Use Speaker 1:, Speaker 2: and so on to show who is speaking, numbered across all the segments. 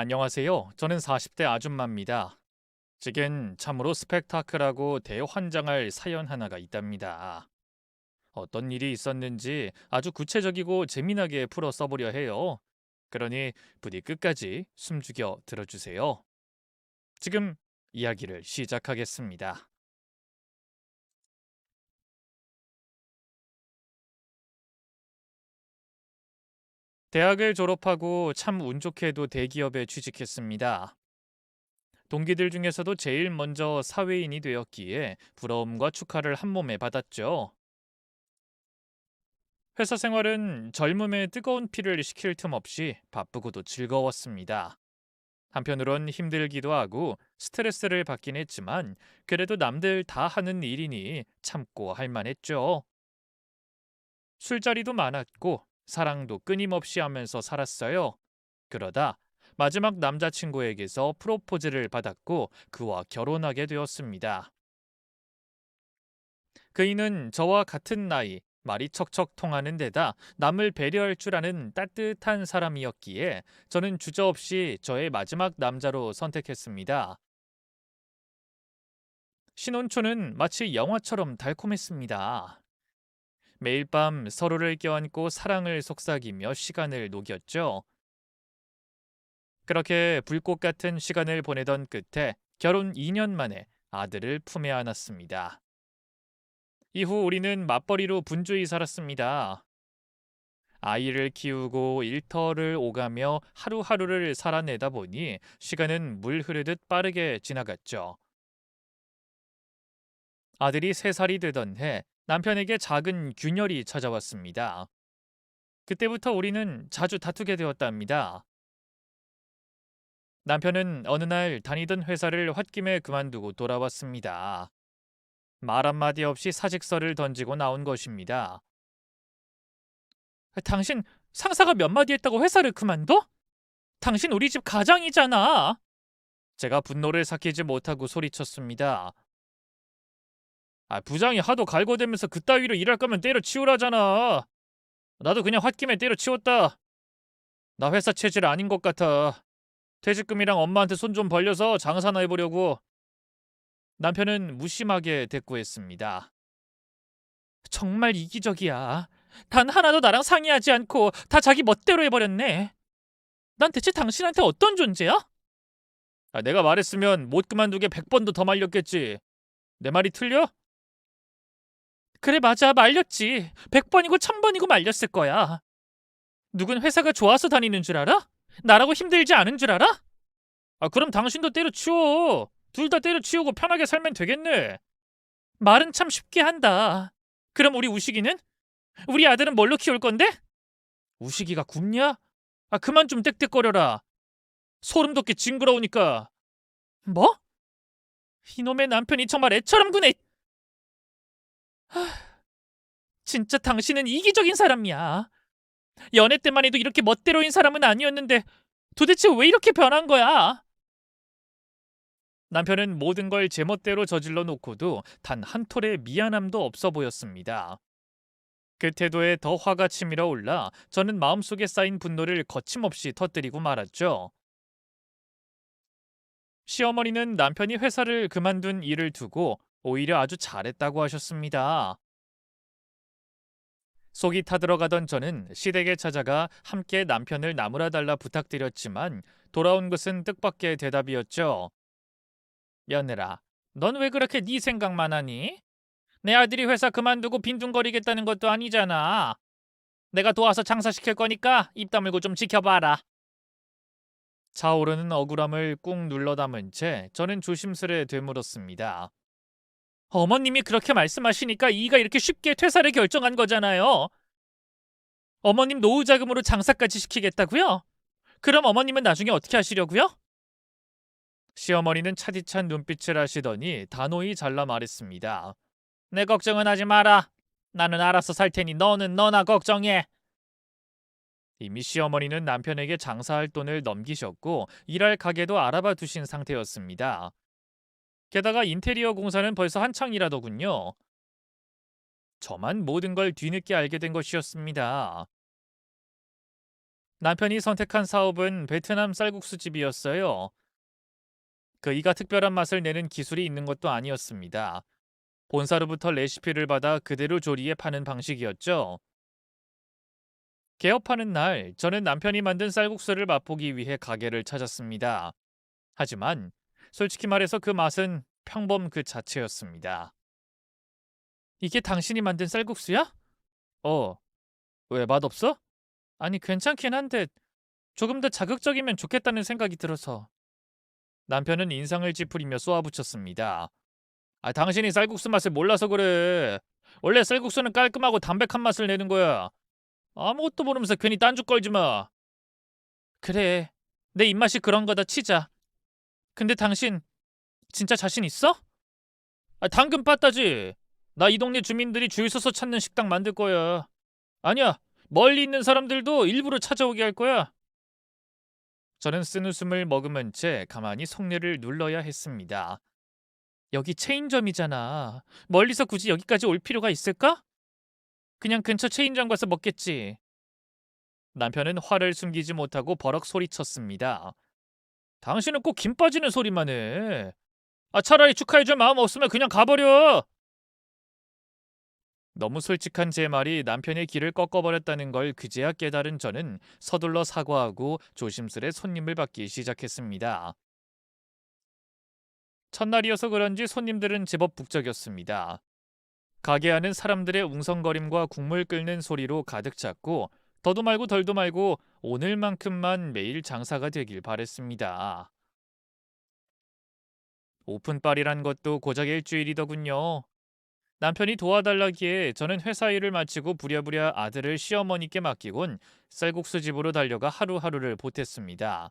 Speaker 1: 안녕하세요. 저는 40대 아줌마입니다. 제겐 참으로 스펙타클하고 대환장할 사연 하나가 있답니다. 어떤 일이 있었는지 아주 구체적이고 재미나게 풀어 써보려 해요. 그러니 부디 끝까지 숨죽여 들어주세요. 지금 이야기를 시작하겠습니다. 대학을 졸업하고 참 운 좋게도 대기업에 취직했습니다. 동기들 중에서도 제일 먼저 사회인이 되었기에 부러움과 축하를 한 몸에 받았죠. 회사 생활은 젊음의 뜨거운 피를 식힐 틈 없이 바쁘고도 즐거웠습니다. 한편으론 힘들기도 하고 스트레스를 받긴 했지만 그래도 남들 다 하는 일이니 참고 할 만했죠. 술자리도 많았고 사랑도 끊임없이 하면서 살았어요. 그러다 마지막 남자친구에게서 프로포즈를 받았고 그와 결혼하게 되었습니다. 그이는 저와 같은 나이, 말이 척척 통하는 데다 남을 배려할 줄 아는 따뜻한 사람이었기에 저는 주저없이 저의 마지막 남자로 선택했습니다. 신혼초는 마치 영화처럼 달콤했습니다. 매일 밤 서로를 껴안고 사랑을 속삭이며 시간을 녹였죠. 그렇게 불꽃 같은 시간을 보내던 끝에 결혼 2년 만에 아들을 품에 안았습니다. 이후 우리는 맞벌이로 분주히 살았습니다. 아이를 키우고 일터를 오가며 하루하루를 살아내다 보니 시간은 물 흐르듯 빠르게 지나갔죠. 아들이 3살이 되던 해 남편에게 작은 균열이 찾아왔습니다. 그때부터 우리는 자주 다투게 되었답니다. 남편은 어느 날 다니던 회사를 홧김에 그만두고 돌아왔습니다. 말 한마디 없이 사직서를 던지고 나온 것입니다. 당신 상사가 몇 마디 했다고 회사를 그만둬? 당신 우리 집 가장이잖아. 제가 분노를 삭히지 못하고 소리쳤습니다. 부장이 하도 갈고대면서 그따위로 일할 거면 때려치우라잖아. 나도 그냥 홧김에 때려치웠다. 나 회사 체질 아닌 것 같아. 퇴직금이랑 엄마한테 손 좀 벌려서 장사나 해보려고. 남편은 무심하게 대꾸했습니다. 정말 이기적이야. 단 하나도 나랑 상의하지 않고 다 자기 멋대로 해버렸네. 난 대체 당신한테 어떤 존재야? 내가 말했으면 못 그만두게 100번도 더 말렸겠지. 내 말이 틀려? 그래, 맞아. 말렸지. 100번이고 1000번이고 말렸을 거야. 누군 회사가 좋아서 다니는 줄 알아? 나라고 힘들지 않은 줄 알아? 그럼 당신도 때려치워. 둘 다 때려치우고 편하게 살면 되겠네. 말은 참 쉽게 한다. 그럼 우리 우식이는? 우리 아들은 뭘로 키울 건데? 우식이가 굶냐? 그만 좀 떽떽거려라. 소름 돋게 징그러우니까. 뭐? 이놈의 남편이 정말 애처럼 구네. 진짜 당신은 이기적인 사람이야. 연애 때만 해도 이렇게 멋대로인 사람은 아니었는데 도대체 왜 이렇게 변한 거야? 남편은 모든 걸 제멋대로 저질러 놓고도 단 한 톨의 미안함도 없어 보였습니다. 그 태도에 더 화가 치밀어 올라 저는 마음속에 쌓인 분노를 거침없이 터뜨리고 말았죠. 시어머니는 남편이 회사를 그만둔 일을 두고 오히려 아주 잘했다고 하셨습니다. 속이 타들어가던 저는 시댁에 찾아가 함께 남편을 나무라 달라 부탁드렸지만 돌아온 것은 뜻밖의 대답이었죠. 며느라, 넌 왜 그렇게 네 생각만 하니? 내 아들이 회사 그만두고 빈둥거리겠다는 것도 아니잖아. 내가 도와서 장사시킬 거니까 입 다물고 좀 지켜봐라. 차오르는 억울함을 꾹 눌러 담은 채 저는 조심스레 되물었습니다. 어머님이 그렇게 말씀하시니까 이가 이렇게 쉽게 퇴사를 결정한 거잖아요. 어머님 노후 자금으로 장사까지 시키겠다고요? 그럼 어머님은 나중에 어떻게 하시려고요? 시어머니는 차디찬 눈빛을 하시더니 단호히 잘라 말했습니다. 내 걱정은 하지 마라. 나는 알아서 살 테니 너는 너나 걱정해. 이미 시어머니는 남편에게 장사할 돈을 넘기셨고 일할 가게도 알아봐 두신 상태였습니다. 게다가 인테리어 공사는 벌써 한창이라더군요. 저만 모든 걸 뒤늦게 알게 된 것이었습니다. 남편이 선택한 사업은 베트남 쌀국수집이었어요. 이가 특별한 맛을 내는 기술이 있는 것도 아니었습니다. 본사로부터 레시피를 받아 그대로 조리해 파는 방식이었죠. 개업하는 날, 저는 남편이 만든 쌀국수를 맛보기 위해 가게를 찾았습니다. 하지만 솔직히 말해서 그 맛은 평범 그 자체였습니다. 이게 당신이 만든 쌀국수야? 어, 왜 맛없어? 아니, 괜찮긴 한데 조금 더 자극적이면 좋겠다는 생각이 들어서. 남편은 인상을 찌푸리며 쏘아붙였습니다. 당신이 쌀국수 맛을 몰라서 그래. 원래 쌀국수는 깔끔하고 담백한 맛을 내는 거야. 아무것도 모르면서 괜히 딴죽 걸지 마. 그래, 내 입맛이 그런 거다 치자. 근데 당신 진짜 자신 있어? 당근 빠따지. 나 이 동네 주민들이 줄 서서 찾는 식당 만들 거야. 아니야, 멀리 있는 사람들도 일부러 찾아오게 할 거야. 저는 쓴웃음을 머금은 채 가만히 속내를 눌러야 했습니다. 여기 체인점이잖아. 멀리서 굳이 여기까지 올 필요가 있을까? 그냥 근처 체인점 가서 먹겠지. 남편은 화를 숨기지 못하고 버럭 소리쳤습니다. 당신은 꼭 김 빠지는 소리만 해. 차라리 축하해줄 마음 없으면 그냥 가버려. 너무 솔직한 제 말이 남편의 길을 꺾어버렸다는 걸 그제야 깨달은 저는 서둘러 사과하고 조심스레 손님을 받기 시작했습니다. 첫날이어서 그런지 손님들은 제법 북적였습니다. 가게 안은 사람들의 웅성거림과 국물 끓는 소리로 가득 찼고 더도 말고 덜도 말고 오늘만큼만 매일 장사가 되길 바랬습니다. 오픈빨이란 것도 고작 일주일이더군요. 남편이 도와달라기에 저는 회사 일을 마치고 부랴부랴 아들을 시어머니께 맡기곤 쌀국수 집으로 달려가 하루하루를 보탰습니다.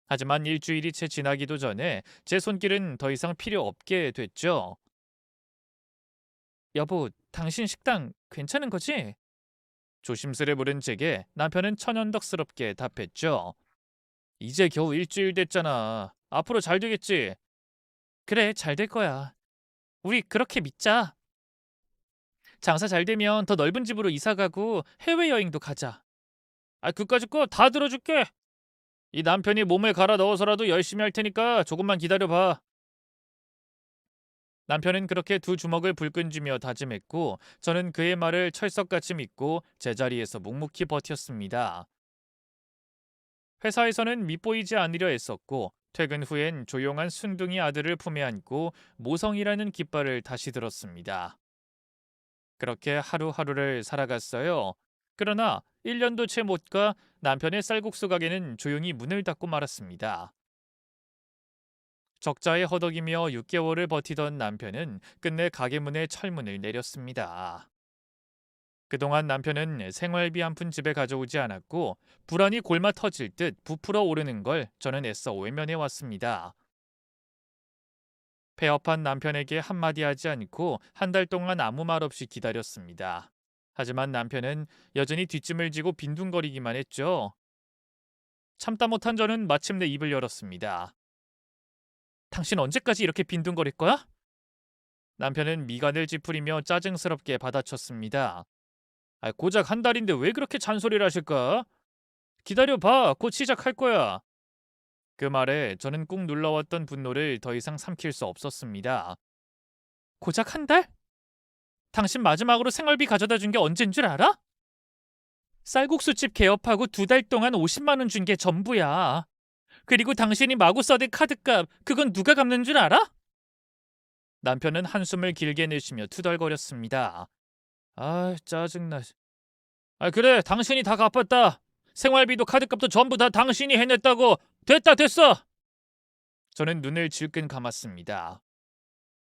Speaker 1: 하지만 일주일이 채 지나기도 전에 제 손길은 더 이상 필요 없게 됐죠. 여보, 당신 식당 괜찮은 거지? 조심스레 물은 제게 남편은 천연덕스럽게 답했죠. 이제 겨우 일주일 됐잖아. 앞으로 잘 되겠지? 그래, 잘 될 거야. 우리 그렇게 믿자. 장사 잘 되면 더 넓은 집으로 이사 가고 해외여행도 가자. 그까짓 거 다 들어줄게. 이 남편이 몸에 갈아 넣어서라도 열심히 할 테니까 조금만 기다려봐. 남편은 그렇게 두 주먹을 불끈 쥐며 다짐했고 저는 그의 말을 철석같이 믿고 제자리에서 묵묵히 버텼습니다. 회사에서는 밉보이지 않으려 애썼고 퇴근 후엔 조용한 순둥이 아들을 품에 안고 모성이라는 깃발을 다시 들었습니다. 그렇게 하루하루를 살아갔어요. 그러나 1년도 채 못 가 남편의 쌀국수 가게는 조용히 문을 닫고 말았습니다. 적자에 허덕이며 6개월을 버티던 남편은 끝내 가게 문에 철문을 내렸습니다. 그동안 남편은 생활비 한 푼 집에 가져오지 않았고 불안이 골마 터질 듯 부풀어 오르는 걸 저는 애써 외면해 왔습니다. 폐업한 남편에게 한마디 하지 않고 한 달 동안 아무 말 없이 기다렸습니다. 하지만 남편은 여전히 뒷짐을 지고 빈둥거리기만 했죠. 참다 못한 저는 마침내 입을 열었습니다. 당신 언제까지 이렇게 빈둥거릴 거야? 남편은 미간을 찌푸리며 짜증스럽게 받아쳤습니다. 고작 한 달인데 왜 그렇게 잔소리를 하실까? 기다려봐, 곧 시작할 거야. 그 말에 저는 꾹 눌러왔던 분노를 더 이상 삼킬 수 없었습니다. 고작 한 달? 당신 마지막으로 생활비 가져다 준 게 언젠 줄 알아? 쌀국수집 개업하고 2달 동안 50만 원 준 게 전부야. 그리고 당신이 마구 써댄 카드값, 그건 누가 갚는 줄 알아? 남편은 한숨을 길게 내쉬며 투덜거렸습니다. 짜증나. 그래, 당신이 다 갚았다. 생활비도 카드값도 전부 다 당신이 해냈다고. 됐어. 저는 눈을 질끈 감았습니다.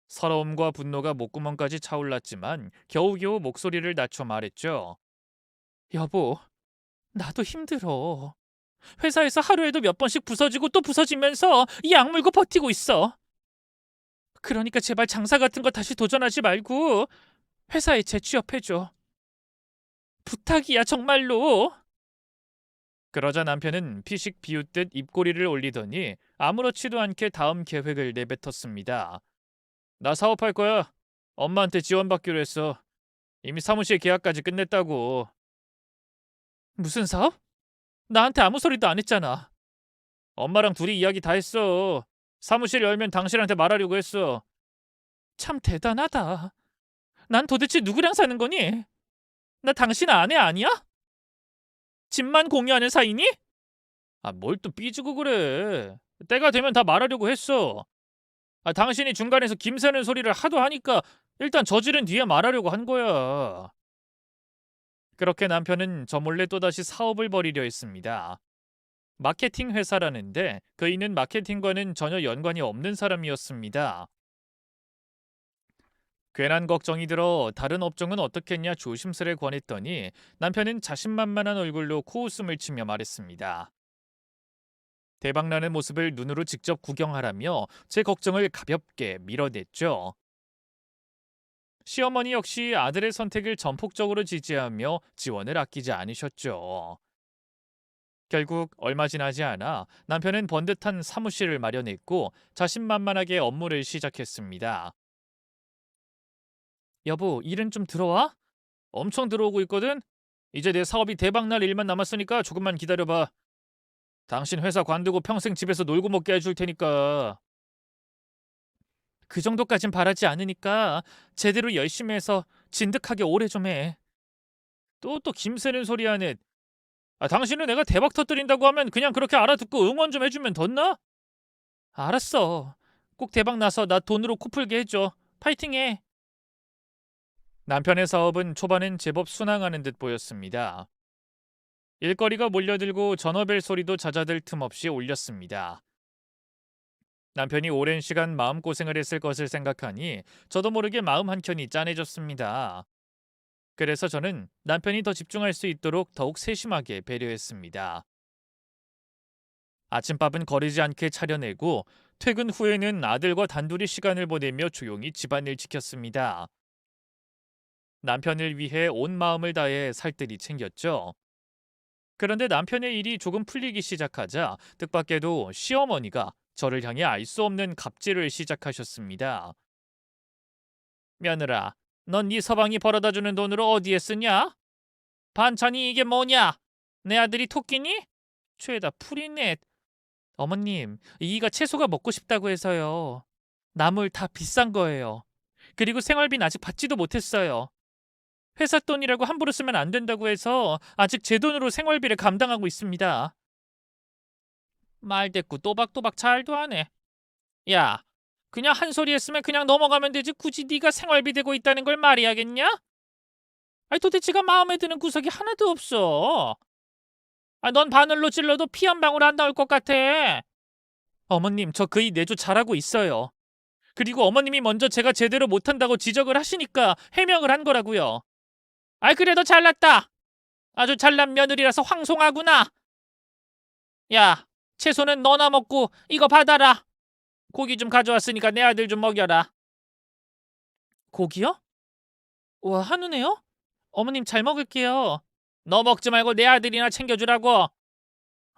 Speaker 1: 서러움과 분노가 목구멍까지 차올랐지만 겨우겨우 목소리를 낮춰 말했죠. 여보, 나도 힘들어. 회사에서 하루에도 몇 번씩 부서지고 또 부서지면서 이 악물고 버티고 있어. 그러니까 제발 장사 같은 거 다시 도전하지 말고 회사에 재취업해줘. 부탁이야, 정말로. 그러자 남편은 피식 비웃듯 입꼬리를 올리더니 아무렇지도 않게 다음 계획을 내뱉었습니다. 나 사업할 거야. 엄마한테 지원받기로 했어. 이미 사무실 계약까지 끝냈다고. 무슨 사업? 나한테 아무 소리도 안 했잖아. 엄마랑 둘이 이야기 다 했어. 사무실 열면 당신한테 말하려고 했어. 참 대단하다. 난 도대체 누구랑 사는 거니? 나 당신 아내 아니야? 집만 공유하는 사이니? 뭘 또 삐지고 그래. 때가 되면 다 말하려고 했어. 당신이 중간에서 김새는 소리를 하도 하니까 일단 저지른 뒤에 말하려고 한 거야. 그렇게 남편은 저 몰래 또다시 사업을 벌이려 했습니다. 마케팅 회사라는데 그이는 마케팅과는 전혀 연관이 없는 사람이었습니다. 괜한 걱정이 들어 다른 업종은 어떻겠냐 조심스레 권했더니 남편은 자신만만한 얼굴로 코웃음을 치며 말했습니다. 대박나는 모습을 눈으로 직접 구경하라며 제 걱정을 가볍게 밀어냈죠. 시어머니 역시 아들의 선택을 전폭적으로 지지하며 지원을 아끼지 않으셨죠. 결국 얼마 지나지 않아 남편은 번듯한 사무실을 마련했고 자신만만하게 업무를 시작했습니다. 여보, 일은 좀 들어와? 엄청 들어오고 있거든? 이제 내 사업이 대박날 일만 남았으니까 조금만 기다려봐. 당신 회사 관두고 평생 집에서 놀고 먹게 해줄 테니까. 그 정도까진 바라지 않으니까 제대로 열심히 해서 진득하게 오래 좀 해. 또 김새는 소리 하네. 당신은 내가 대박 터뜨린다고 하면 그냥 그렇게 알아듣고 응원 좀 해주면 덧나? 알았어. 꼭 대박 나서 나 돈으로 코 풀게 해줘. 파이팅해. 남편의 사업은 초반엔 제법 순항하는 듯 보였습니다. 일거리가 몰려들고 전화벨 소리도 잦아들 틈 없이 울렸습니다. 남편이 오랜 시간 마음고생을 했을 것을 생각하니 저도 모르게 마음 한켠이 짠해졌습니다. 그래서 저는 남편이 더 집중할 수 있도록 더욱 세심하게 배려했습니다. 아침밥은 거르지 않게 차려내고 퇴근 후에는 아들과 단둘이 시간을 보내며 조용히 집안을 지켰습니다. 남편을 위해 온 마음을 다해 살뜰히 챙겼죠. 그런데 남편의 일이 조금 풀리기 시작하자 뜻밖에도 시어머니가 저를 향해 알 수 없는 갑질을 시작하셨습니다. 며느라, 넌 네 서방이 벌어다 주는 돈으로 어디에 쓰냐? 반찬이 이게 뭐냐? 내 아들이 토끼니? 죄다 풀이네. 어머님, 이이가 채소가 먹고 싶다고 해서요. 나물 다 비싼 거예요. 그리고 생활비는 아직 받지도 못했어요. 회사 돈이라고 함부로 쓰면 안 된다고 해서 아직 제 돈으로 생활비를 감당하고 있습니다. 말대꾸 또박또박 잘도 하네. 야, 그냥 한 소리 했으면 그냥 넘어가면 되지 굳이 네가 생활비 대고 있다는 걸 말해야겠냐? 도대체가 마음에 드는 구석이 하나도 없어. 넌 바늘로 찔러도 피 한 방울 안 나올 것 같아. 어머님, 저 그 일 내조 잘하고 있어요. 그리고 어머님이 먼저 제가 제대로 못한다고 지적을 하시니까 해명을 한 거라고요. 그래도 잘났다. 아주 잘난 며느리라서 황송하구나. 야, 채소는 너나 먹고 이거 받아라. 고기 좀 가져왔으니까 내 아들 좀 먹여라. 고기요? 와, 한우네요? 어머님 잘 먹을게요. 너 먹지 말고 내 아들이나 챙겨주라고.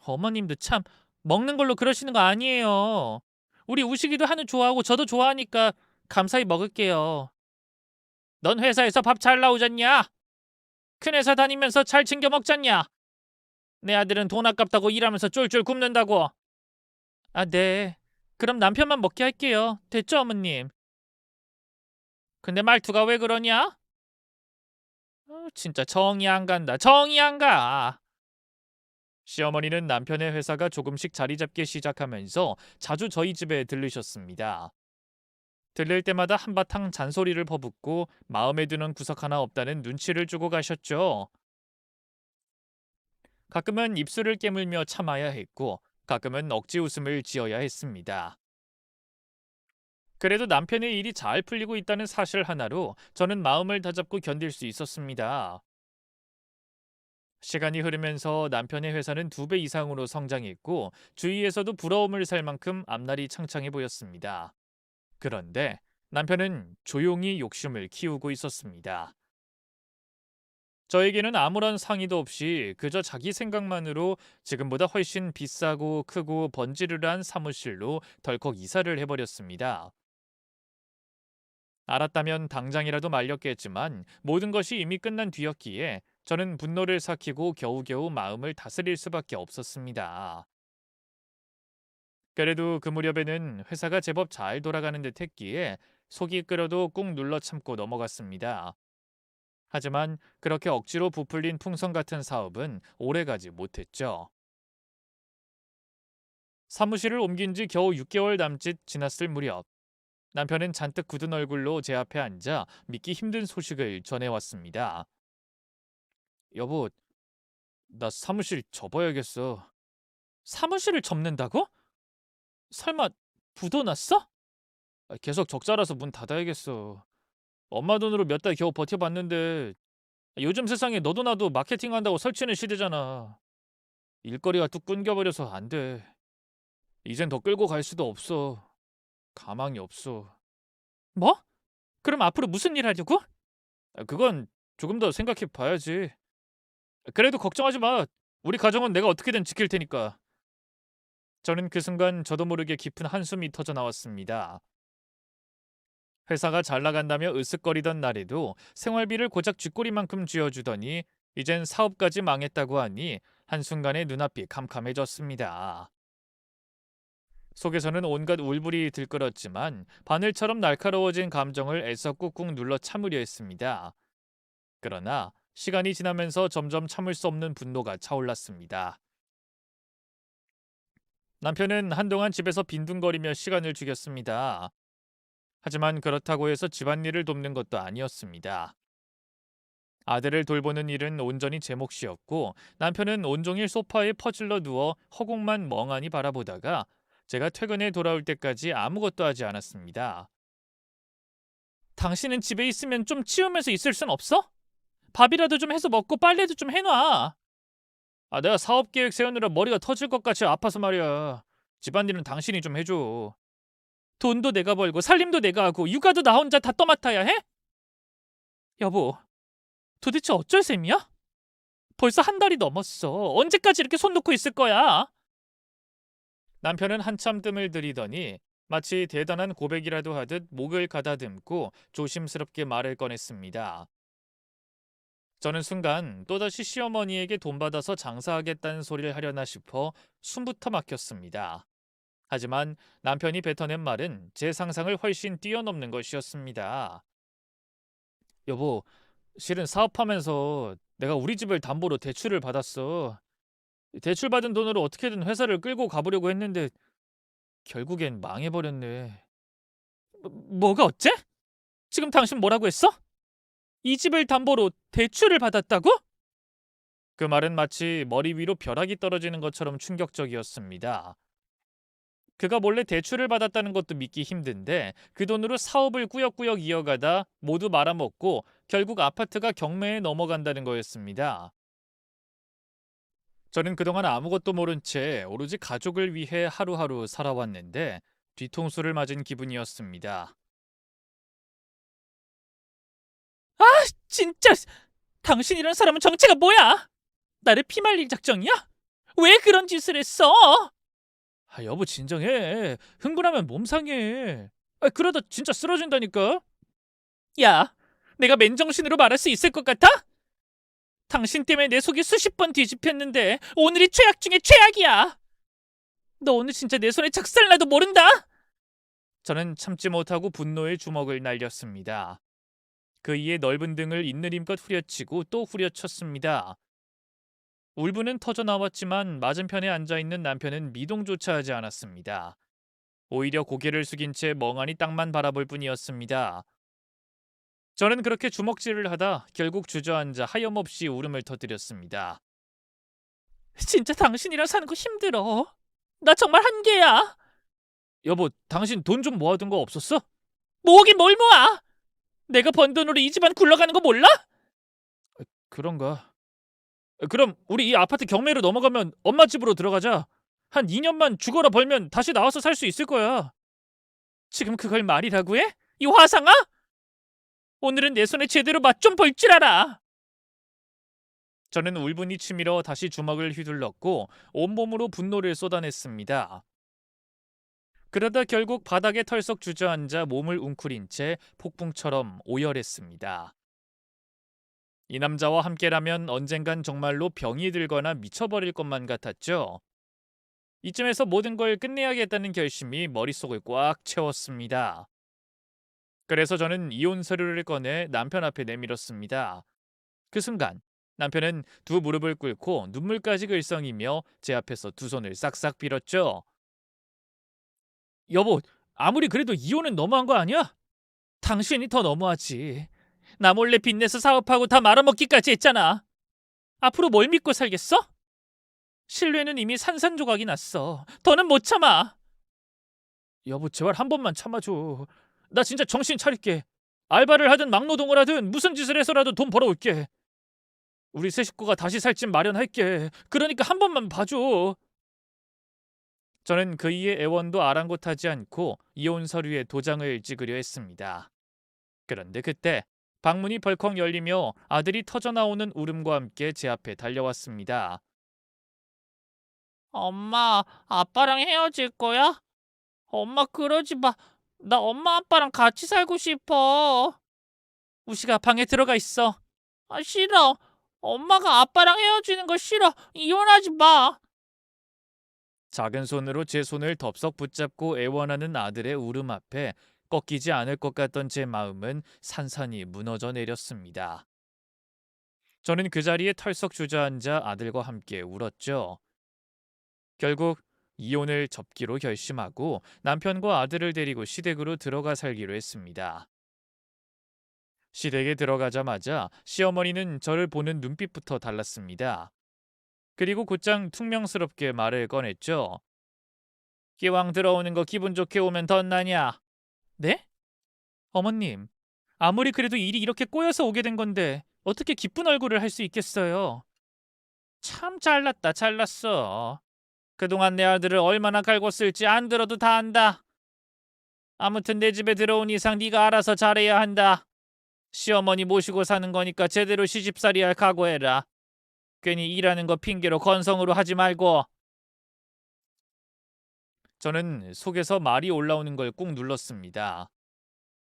Speaker 1: 어머님도 참 먹는 걸로 그러시는 거 아니에요. 우리 우식이도 한우 좋아하고 저도 좋아하니까 감사히 먹을게요. 넌 회사에서 밥 잘 나오잖냐? 큰 회사 다니면서 잘 챙겨 먹잖냐? 내 아들은 돈 아깝다고 일하면서 쫄쫄 굶는다고. 네. 그럼 남편만 먹게 할게요. 됐죠, 어머님? 근데 말투가 왜 그러냐? 진짜 정이 안 간다. 정이 안 가. 시어머니는 남편의 회사가 조금씩 자리 잡기 시작하면서 자주 저희 집에 들르셨습니다. 들릴 때마다 한바탕 잔소리를 퍼붓고 마음에 드는 구석 하나 없다는 눈치를 주고 가셨죠. 가끔은 입술을 깨물며 참아야 했고 가끔은 억지 웃음을 지어야 했습니다. 그래도 남편의 일이 잘 풀리고 있다는 사실 하나로 저는 마음을 다잡고 견딜 수 있었습니다. 시간이 흐르면서 남편의 회사는 2배 이상으로 성장했고 주위에서도 부러움을 살 만큼 앞날이 창창해 보였습니다. 그런데 남편은 조용히 욕심을 키우고 있었습니다. 저에게는 아무런 상의도 없이 그저 자기 생각만으로 지금보다 훨씬 비싸고 크고 번지르르한 사무실로 덜컥 이사를 해버렸습니다. 알았다면 당장이라도 말렸겠지만 모든 것이 이미 끝난 뒤였기에 저는 분노를 삭히고 겨우겨우 마음을 다스릴 수밖에 없었습니다. 그래도 그 무렵에는 회사가 제법 잘 돌아가는 듯 했기에 속이 끓어도 꾹 눌러 참고 넘어갔습니다. 하지만 그렇게 억지로 부풀린 풍선 같은 사업은 오래가지 못했죠. 사무실을 옮긴 지 겨우 6개월 남짓 지났을 무렵 남편은 잔뜩 굳은 얼굴로 제 앞에 앉아 믿기 힘든 소식을 전해왔습니다. 여보, 나 사무실 접어야겠어. 사무실을 접는다고? 설마 부도 났어? 계속 적자라서 문 닫아야겠어. 엄마 돈으로 몇 달 겨우 버텨봤는데 요즘 세상에 너도 나도 마케팅한다고 설치는 시대잖아. 일거리가 뚝 끊겨버려서 안 돼. 이젠 더 끌고 갈 수도 없어. 가망이 없어. 뭐? 그럼 앞으로 무슨 일 하려고? 그건 조금 더 생각해 봐야지. 그래도 걱정하지 마. 우리 가정은 내가 어떻게든 지킬 테니까. 저는 그 순간 저도 모르게 깊은 한숨이 터져 나왔습니다. 회사가 잘 나간다며 으쓱거리던 날에도 생활비를 고작 쥐꼬리만큼 쥐어주더니 이젠 사업까지 망했다고 하니 한순간에 눈앞이 캄캄해졌습니다. 속에서는 온갖 울분이 들끓었지만 바늘처럼 날카로워진 감정을 애써 꾹꾹 눌러 참으려 했습니다. 그러나 시간이 지나면서 점점 참을 수 없는 분노가 차올랐습니다. 남편은 한동안 집에서 빈둥거리며 시간을 죽였습니다. 하지만 그렇다고 해서 집안일을 돕는 것도 아니었습니다. 아들을 돌보는 일은 온전히 제 몫이었고 남편은 온종일 소파에 퍼질러 누워 허공만 멍하니 바라보다가 제가 퇴근해 돌아올 때까지 아무것도 하지 않았습니다. 당신은 집에 있으면 좀 치우면서 있을 순 없어? 밥이라도 좀 해서 먹고 빨래도 좀 해놔. 내가 사업 계획 세우느라 머리가 터질 것 같이 아파서 말이야. 집안일은 당신이 좀 해줘. 돈도 내가 벌고 살림도 내가 하고 육아도 나 혼자 다 떠맡아야 해? 여보, 도대체 어쩔 셈이야? 벌써 한 달이 넘었어. 언제까지 이렇게 손 놓고 있을 거야? 남편은 한참 뜸을 들이더니 마치 대단한 고백이라도 하듯 목을 가다듬고 조심스럽게 말을 꺼냈습니다. 저는 순간 또다시 시어머니에게 돈 받아서 장사하겠다는 소리를 하려나 싶어 숨부터 막혔습니다. 하지만 남편이 뱉어낸 말은 제 상상을 훨씬 뛰어넘는 것이었습니다. 여보, 실은 사업하면서 내가 우리 집을 담보로 대출을 받았어. 대출받은 돈으로 어떻게든 회사를 끌고 가보려고 했는데 결국엔 망해버렸네. 뭐가 어째? 지금 당신 뭐라고 했어? 이 집을 담보로 대출을 받았다고? 그 말은 마치 머리 위로 벼락이 떨어지는 것처럼 충격적이었습니다. 그가 몰래 대출을 받았다는 것도 믿기 힘든데 그 돈으로 사업을 꾸역꾸역 이어가다 모두 말아먹고 결국 아파트가 경매에 넘어간다는 거였습니다. 저는 그동안 아무것도 모른 채 오로지 가족을 위해 하루하루 살아왔는데 뒤통수를 맞은 기분이었습니다. 진짜 당신이란 사람은 정체가 뭐야? 나를 피말릴 작정이야? 왜 그런 짓을 했어? 여보 진정해. 흥분하면 몸 상해. 그러다 진짜 쓰러진다니까. 야, 내가 맨정신으로 말할 수 있을 것 같아? 당신 때문에 내 속이 수십 번 뒤집혔는데 오늘이 최악 중에 최악이야. 너 오늘 진짜 내 손에 작살나도 모른다. 저는 참지 못하고 분노의 주먹을 날렸습니다. 그 이에 넓은 등을 있느림껏 후려치고 또 후려쳤습니다. 울분은 터져 나왔지만 맞은편에 앉아있는 남편은 미동조차 하지 않았습니다. 오히려 고개를 숙인 채 멍하니 땅만 바라볼 뿐이었습니다. 저는 그렇게 주먹질을 하다 결국 주저앉아 하염없이 울음을 터뜨렸습니다. 진짜 당신이랑 사는 거 힘들어. 나 정말 한계야. 여보, 당신 돈 좀 모아둔 거 없었어? 모으긴 뭘 모아? 내가 번 돈으로 이 집안 굴러가는 거 몰라? 그런가? 그럼 우리 이 아파트 경매로 넘어가면 엄마 집으로 들어가자. 한 2년만 죽어라 벌면 다시 나와서 살 수 있을 거야. 지금 그걸 말이라고 해? 이 화상아? 오늘은 내 손에 제대로 맛 좀 볼 줄 알아. 저는 울분이 치밀어 다시 주먹을 휘둘렀고 온몸으로 분노를 쏟아냈습니다. 그러다 결국 바닥에 털썩 주저앉아 몸을 웅크린 채 폭풍처럼 오열했습니다. 이 남자와 함께라면 언젠간 정말로 병이 들거나 미쳐버릴 것만 같았죠. 이쯤에서 모든 걸 끝내야겠다는 결심이 머릿속을 꽉 채웠습니다. 그래서 저는 이혼 서류를 꺼내 남편 앞에 내밀었습니다. 그 순간 남편은 두 무릎을 꿇고 눈물까지 글썽이며 제 앞에서 두 손을 싹싹 빌었죠. 여보, 아무리 그래도 이혼은 너무한 거 아니야? 당신이 더 너무하지. 나 몰래 빚내서 사업하고 다 말아먹기까지 했잖아. 앞으로 뭘 믿고 살겠어? 신뢰는 이미 산산조각이 났어. 더는 못 참아. 여보, 제발 한 번만 참아줘. 나 진짜 정신 차릴게. 알바를 하든 막노동을 하든 무슨 짓을 해서라도 돈 벌어올게. 우리 세 식구가 다시 살 집 마련할게. 그러니까 한 번만 봐줘. 저는 그이의 애원도 아랑곳하지 않고 이혼 서류에 도장을 찍으려 했습니다. 그런데 그때 방문이 벌컥 열리며 아들이 터져나오는 울음과 함께 제 앞에 달려왔습니다. 엄마, 아빠랑 헤어질 거야? 엄마 그러지 마. 나 엄마 아빠랑 같이 살고 싶어. 우시가 방에 들어가 있어. 아, 싫어. 엄마가 아빠랑 헤어지는 거 싫어. 이혼하지 마. 작은 손으로 제 손을 덥석 붙잡고 애원하는 아들의 울음 앞에 꺾이지 않을 것 같던 제 마음은 산산이 무너져 내렸습니다. 저는 그 자리에 털썩 주저앉아 아들과 함께 울었죠. 결국 이혼을 접기로 결심하고 남편과 아들을 데리고 시댁으로 들어가 살기로 했습니다. 시댁에 들어가자마자 시어머니는 저를 보는 눈빛부터 달랐습니다. 그리고 곧장 퉁명스럽게 말을 꺼냈죠. 기왕 들어오는 거 기분 좋게 오면 덧나냐? 네? 어머님, 아무리 그래도 일이 이렇게 꼬여서 오게 된 건데 어떻게 기쁜 얼굴을 할 수 있겠어요? 참 잘났다, 잘났어. 그동안 내 아들을 얼마나 갈궜을지 안 들어도 다 안다. 아무튼 내 집에 들어온 이상 네가 알아서 잘해야 한다. 시어머니 모시고 사는 거니까 제대로 시집살이할 각오해라. 괜히 일하는 거 핑계로 건성으로 하지 말고. 저는 속에서 말이 올라오는 걸 꾹 눌렀습니다.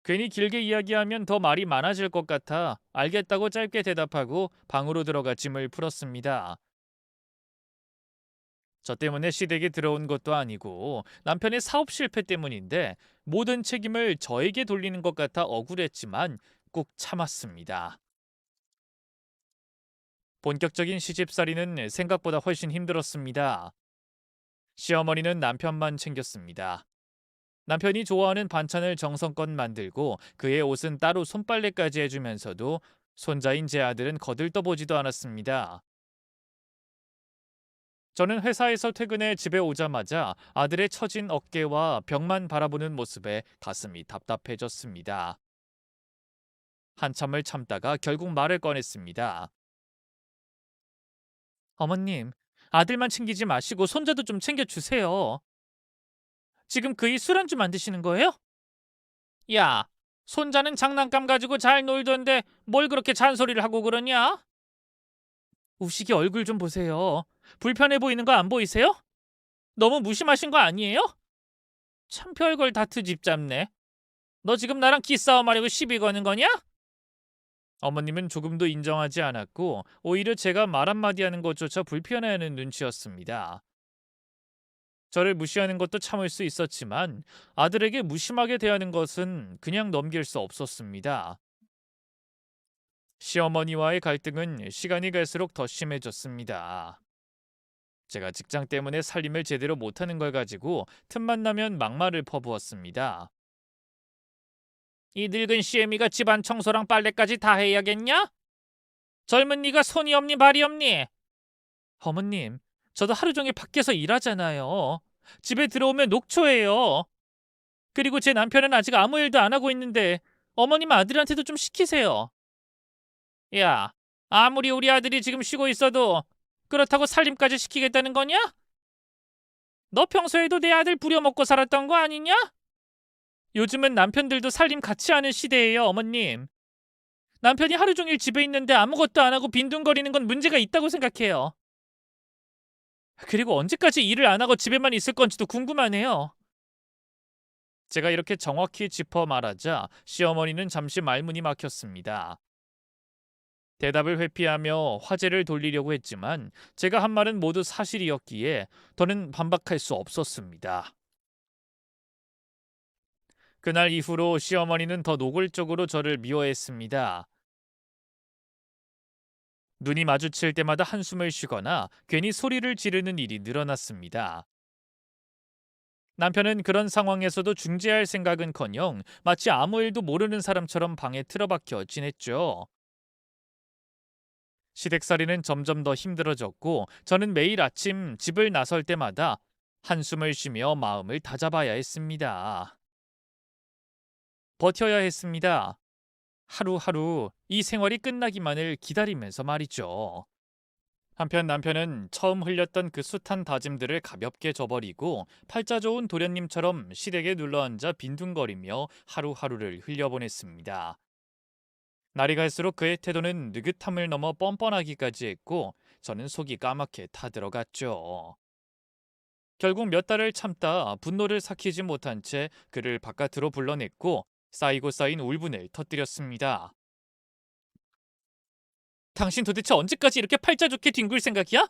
Speaker 1: 괜히 길게 이야기하면 더 말이 많아질 것 같아 알겠다고 짧게 대답하고 방으로 들어가 짐을 풀었습니다. 저 때문에 시댁에 들어온 것도 아니고 남편의 사업 실패 때문인데 모든 책임을 저에게 돌리는 것 같아 억울했지만 꾹 참았습니다. 본격적인 시집살이는 생각보다 훨씬 힘들었습니다. 시어머니는 남편만 챙겼습니다. 남편이 좋아하는 반찬을 정성껏 만들고 그의 옷은 따로 손빨래까지 해주면서도 손자인 제 아들은 거들떠보지도 않았습니다. 저는 회사에서 퇴근해 집에 오자마자 아들의 처진 어깨와 벽만 바라보는 모습에 가슴이 답답해졌습니다. 한참을 참다가 결국 말을 꺼냈습니다. 어머님, 아들만 챙기지 마시고 손자도 좀 챙겨주세요. 지금 그이 술안주 만드시는 거예요? 야, 손자는 장난감 가지고 잘 놀던데 뭘 그렇게 잔소리를 하고 그러냐? 우식이 얼굴 좀 보세요. 불편해 보이는 거 안 보이세요? 너무 무심하신 거 아니에요? 참 별걸 다 트집잡네. 너 지금 나랑 기싸움하려고 시비 거는 거냐? 어머님은 조금도 인정하지 않았고 오히려 제가 말 한마디 하는 것조차 불편해하는 눈치였습니다. 저를 무시하는 것도 참을 수 있었지만 아들에게 무심하게 대하는 것은 그냥 넘길 수 없었습니다. 시어머니와의 갈등은 시간이 갈수록 더 심해졌습니다. 제가 직장 때문에 살림을 제대로 못하는 걸 가지고 틈만 나면 막말을 퍼부었습니다. 이 늙은 시애미가 집안 청소랑 빨래까지 다 해야겠냐? 젊은 네가 손이 없니 발이 없니? 어머님, 저도 하루 종일 밖에서 일하잖아요. 집에 들어오면 녹초예요. 그리고 제 남편은 아직 아무 일도 안 하고 있는데 어머님 아들한테도 좀 시키세요. 야, 아무리 우리 아들이 지금 쉬고 있어도 그렇다고 살림까지 시키겠다는 거냐? 너 평소에도 내 아들 부려먹고 살았던 거 아니냐? 요즘은 남편들도 살림 같이 하는 시대예요, 어머님. 남편이 하루 종일 집에 있는데 아무것도 안 하고 빈둥거리는 건 문제가 있다고 생각해요. 그리고 언제까지 일을 안 하고 집에만 있을 건지도 궁금하네요. 제가 이렇게 정확히 짚어 말하자 시어머니는 잠시 말문이 막혔습니다. 대답을 회피하며 화제를 돌리려고 했지만 제가 한 말은 모두 사실이었기에 더는 반박할 수 없었습니다. 그날 이후로 시어머니는 더 노골적으로 저를 미워했습니다. 눈이 마주칠 때마다 한숨을 쉬거나 괜히 소리를 지르는 일이 늘어났습니다. 남편은 그런 상황에서도 중재할 생각은커녕 마치 아무 일도 모르는 사람처럼 방에 틀어박혀 지냈죠. 시댁살이는 점점 더 힘들어졌고 저는 매일 아침 집을 나설 때마다 한숨을 쉬며 마음을 다잡아야 했습니다. 버텨야 했습니다. 하루하루 이 생활이 끝나기만을 기다리면서 말이죠. 한편 남편은 처음 흘렸던 그 숱한 다짐들을 가볍게 저버리고 팔자 좋은 도련님처럼 시댁에 눌러앉아 빈둥거리며 하루하루를 흘려보냈습니다. 날이 갈수록 그의 태도는 느긋함을 넘어 뻔뻔하기까지 했고 저는 속이 까맣게 타들어갔죠. 결국 몇 달을 참다 분노를 삭히지 못한 채 그를 바깥으로 불러냈고 쌓이고 쌓인 울분을 터뜨렸습니다. 당신 도대체 언제까지 이렇게 팔자 좋게 뒹굴 생각이야?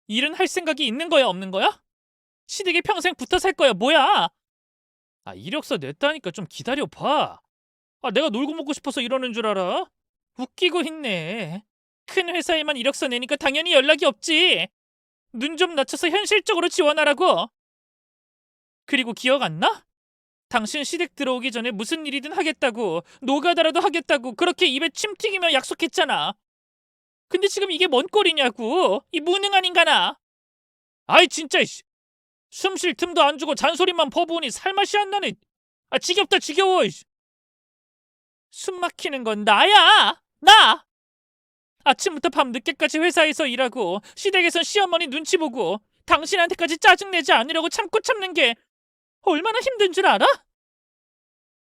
Speaker 1: 일은 할 생각이 있는 거야, 없는 거야? 시댁에 평생 붙어 살 거야, 뭐야? 이력서 냈다니까 좀 기다려봐. 내가 놀고 먹고 싶어서 이러는 줄 알아? 웃기고 있네. 큰 회사에만 이력서 내니까 당연히 연락이 없지. 눈 좀 낮춰서 현실적으로 지원하라고. 그리고 기억 안 나? 당신 시댁 들어오기 전에 무슨 일이든 하겠다고, 노가다라도 하겠다고 그렇게 입에 침 튀기며 약속했잖아. 근데 지금 이게 뭔 꼴이냐고, 이 무능한 인간아. 아이 진짜 숨 쉴 틈도 안 주고 잔소리만 퍼부으니 살맛이 안 나네. 지겹다 지겨워. 숨 막히는 건 나야, 나. 아침부터 밤 늦게까지 회사에서 일하고 시댁에선 시어머니 눈치 보고 당신한테까지 짜증내지 않으려고 참고 참는 게 얼마나 힘든 줄 알아?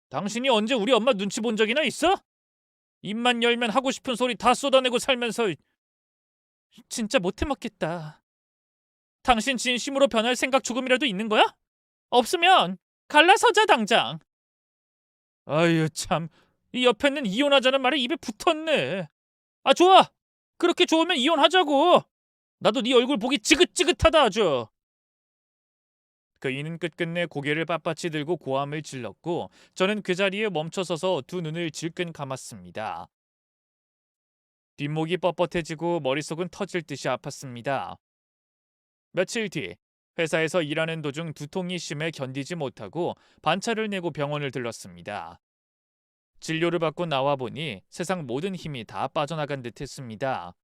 Speaker 1: 당신이 언제 우리 엄마 눈치 본 적이나 있어? 입만 열면 하고 싶은 소리 다 쏟아내고 살면서 진짜 못해 먹겠다. 당신 진심으로 변할 생각 조금이라도 있는 거야? 없으면 갈라서자 당장. 아유 참, 이 옆에는 이혼하자는 말에 입에 붙었네. 좋아. 그렇게 좋으면 이혼하자고. 나도 네 얼굴 보기 지긋지긋하다 아주. 그이는 끝끝내 고개를 빳빳이 들고 고함을 질렀고 저는 그 자리에 멈춰서서 두 눈을 질끈 감았습니다. 뒷목이 뻣뻣해지고 머릿속은 터질 듯이 아팠습니다. 며칠 뒤 회사에서 일하는 도중 두통이 심해 견디지 못하고 반차를 내고 병원을 들렀습니다. 진료를 받고 나와 보니 세상 모든 힘이 다 빠져나간 듯 했습니다.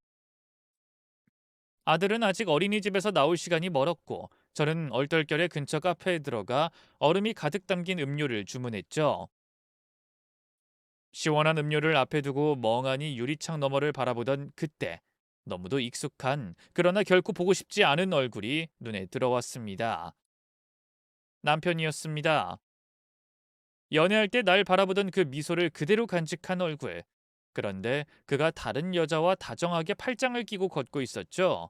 Speaker 1: 아들은 아직 어린이집에서 나올 시간이 멀었고 저는 얼떨결에 근처 카페에 들어가 얼음이 가득 담긴 음료를 주문했죠. 시원한 음료를 앞에 두고 멍하니 유리창 너머를 바라보던 그때 너무도 익숙한 그러나 결코 보고 싶지 않은 얼굴이 눈에 들어왔습니다. 남편이었습니다. 연애할 때 날 바라보던 그 미소를 그대로 간직한 얼굴. 그런데 그가 다른 여자와 다정하게 팔짱을 끼고 걷고 있었죠.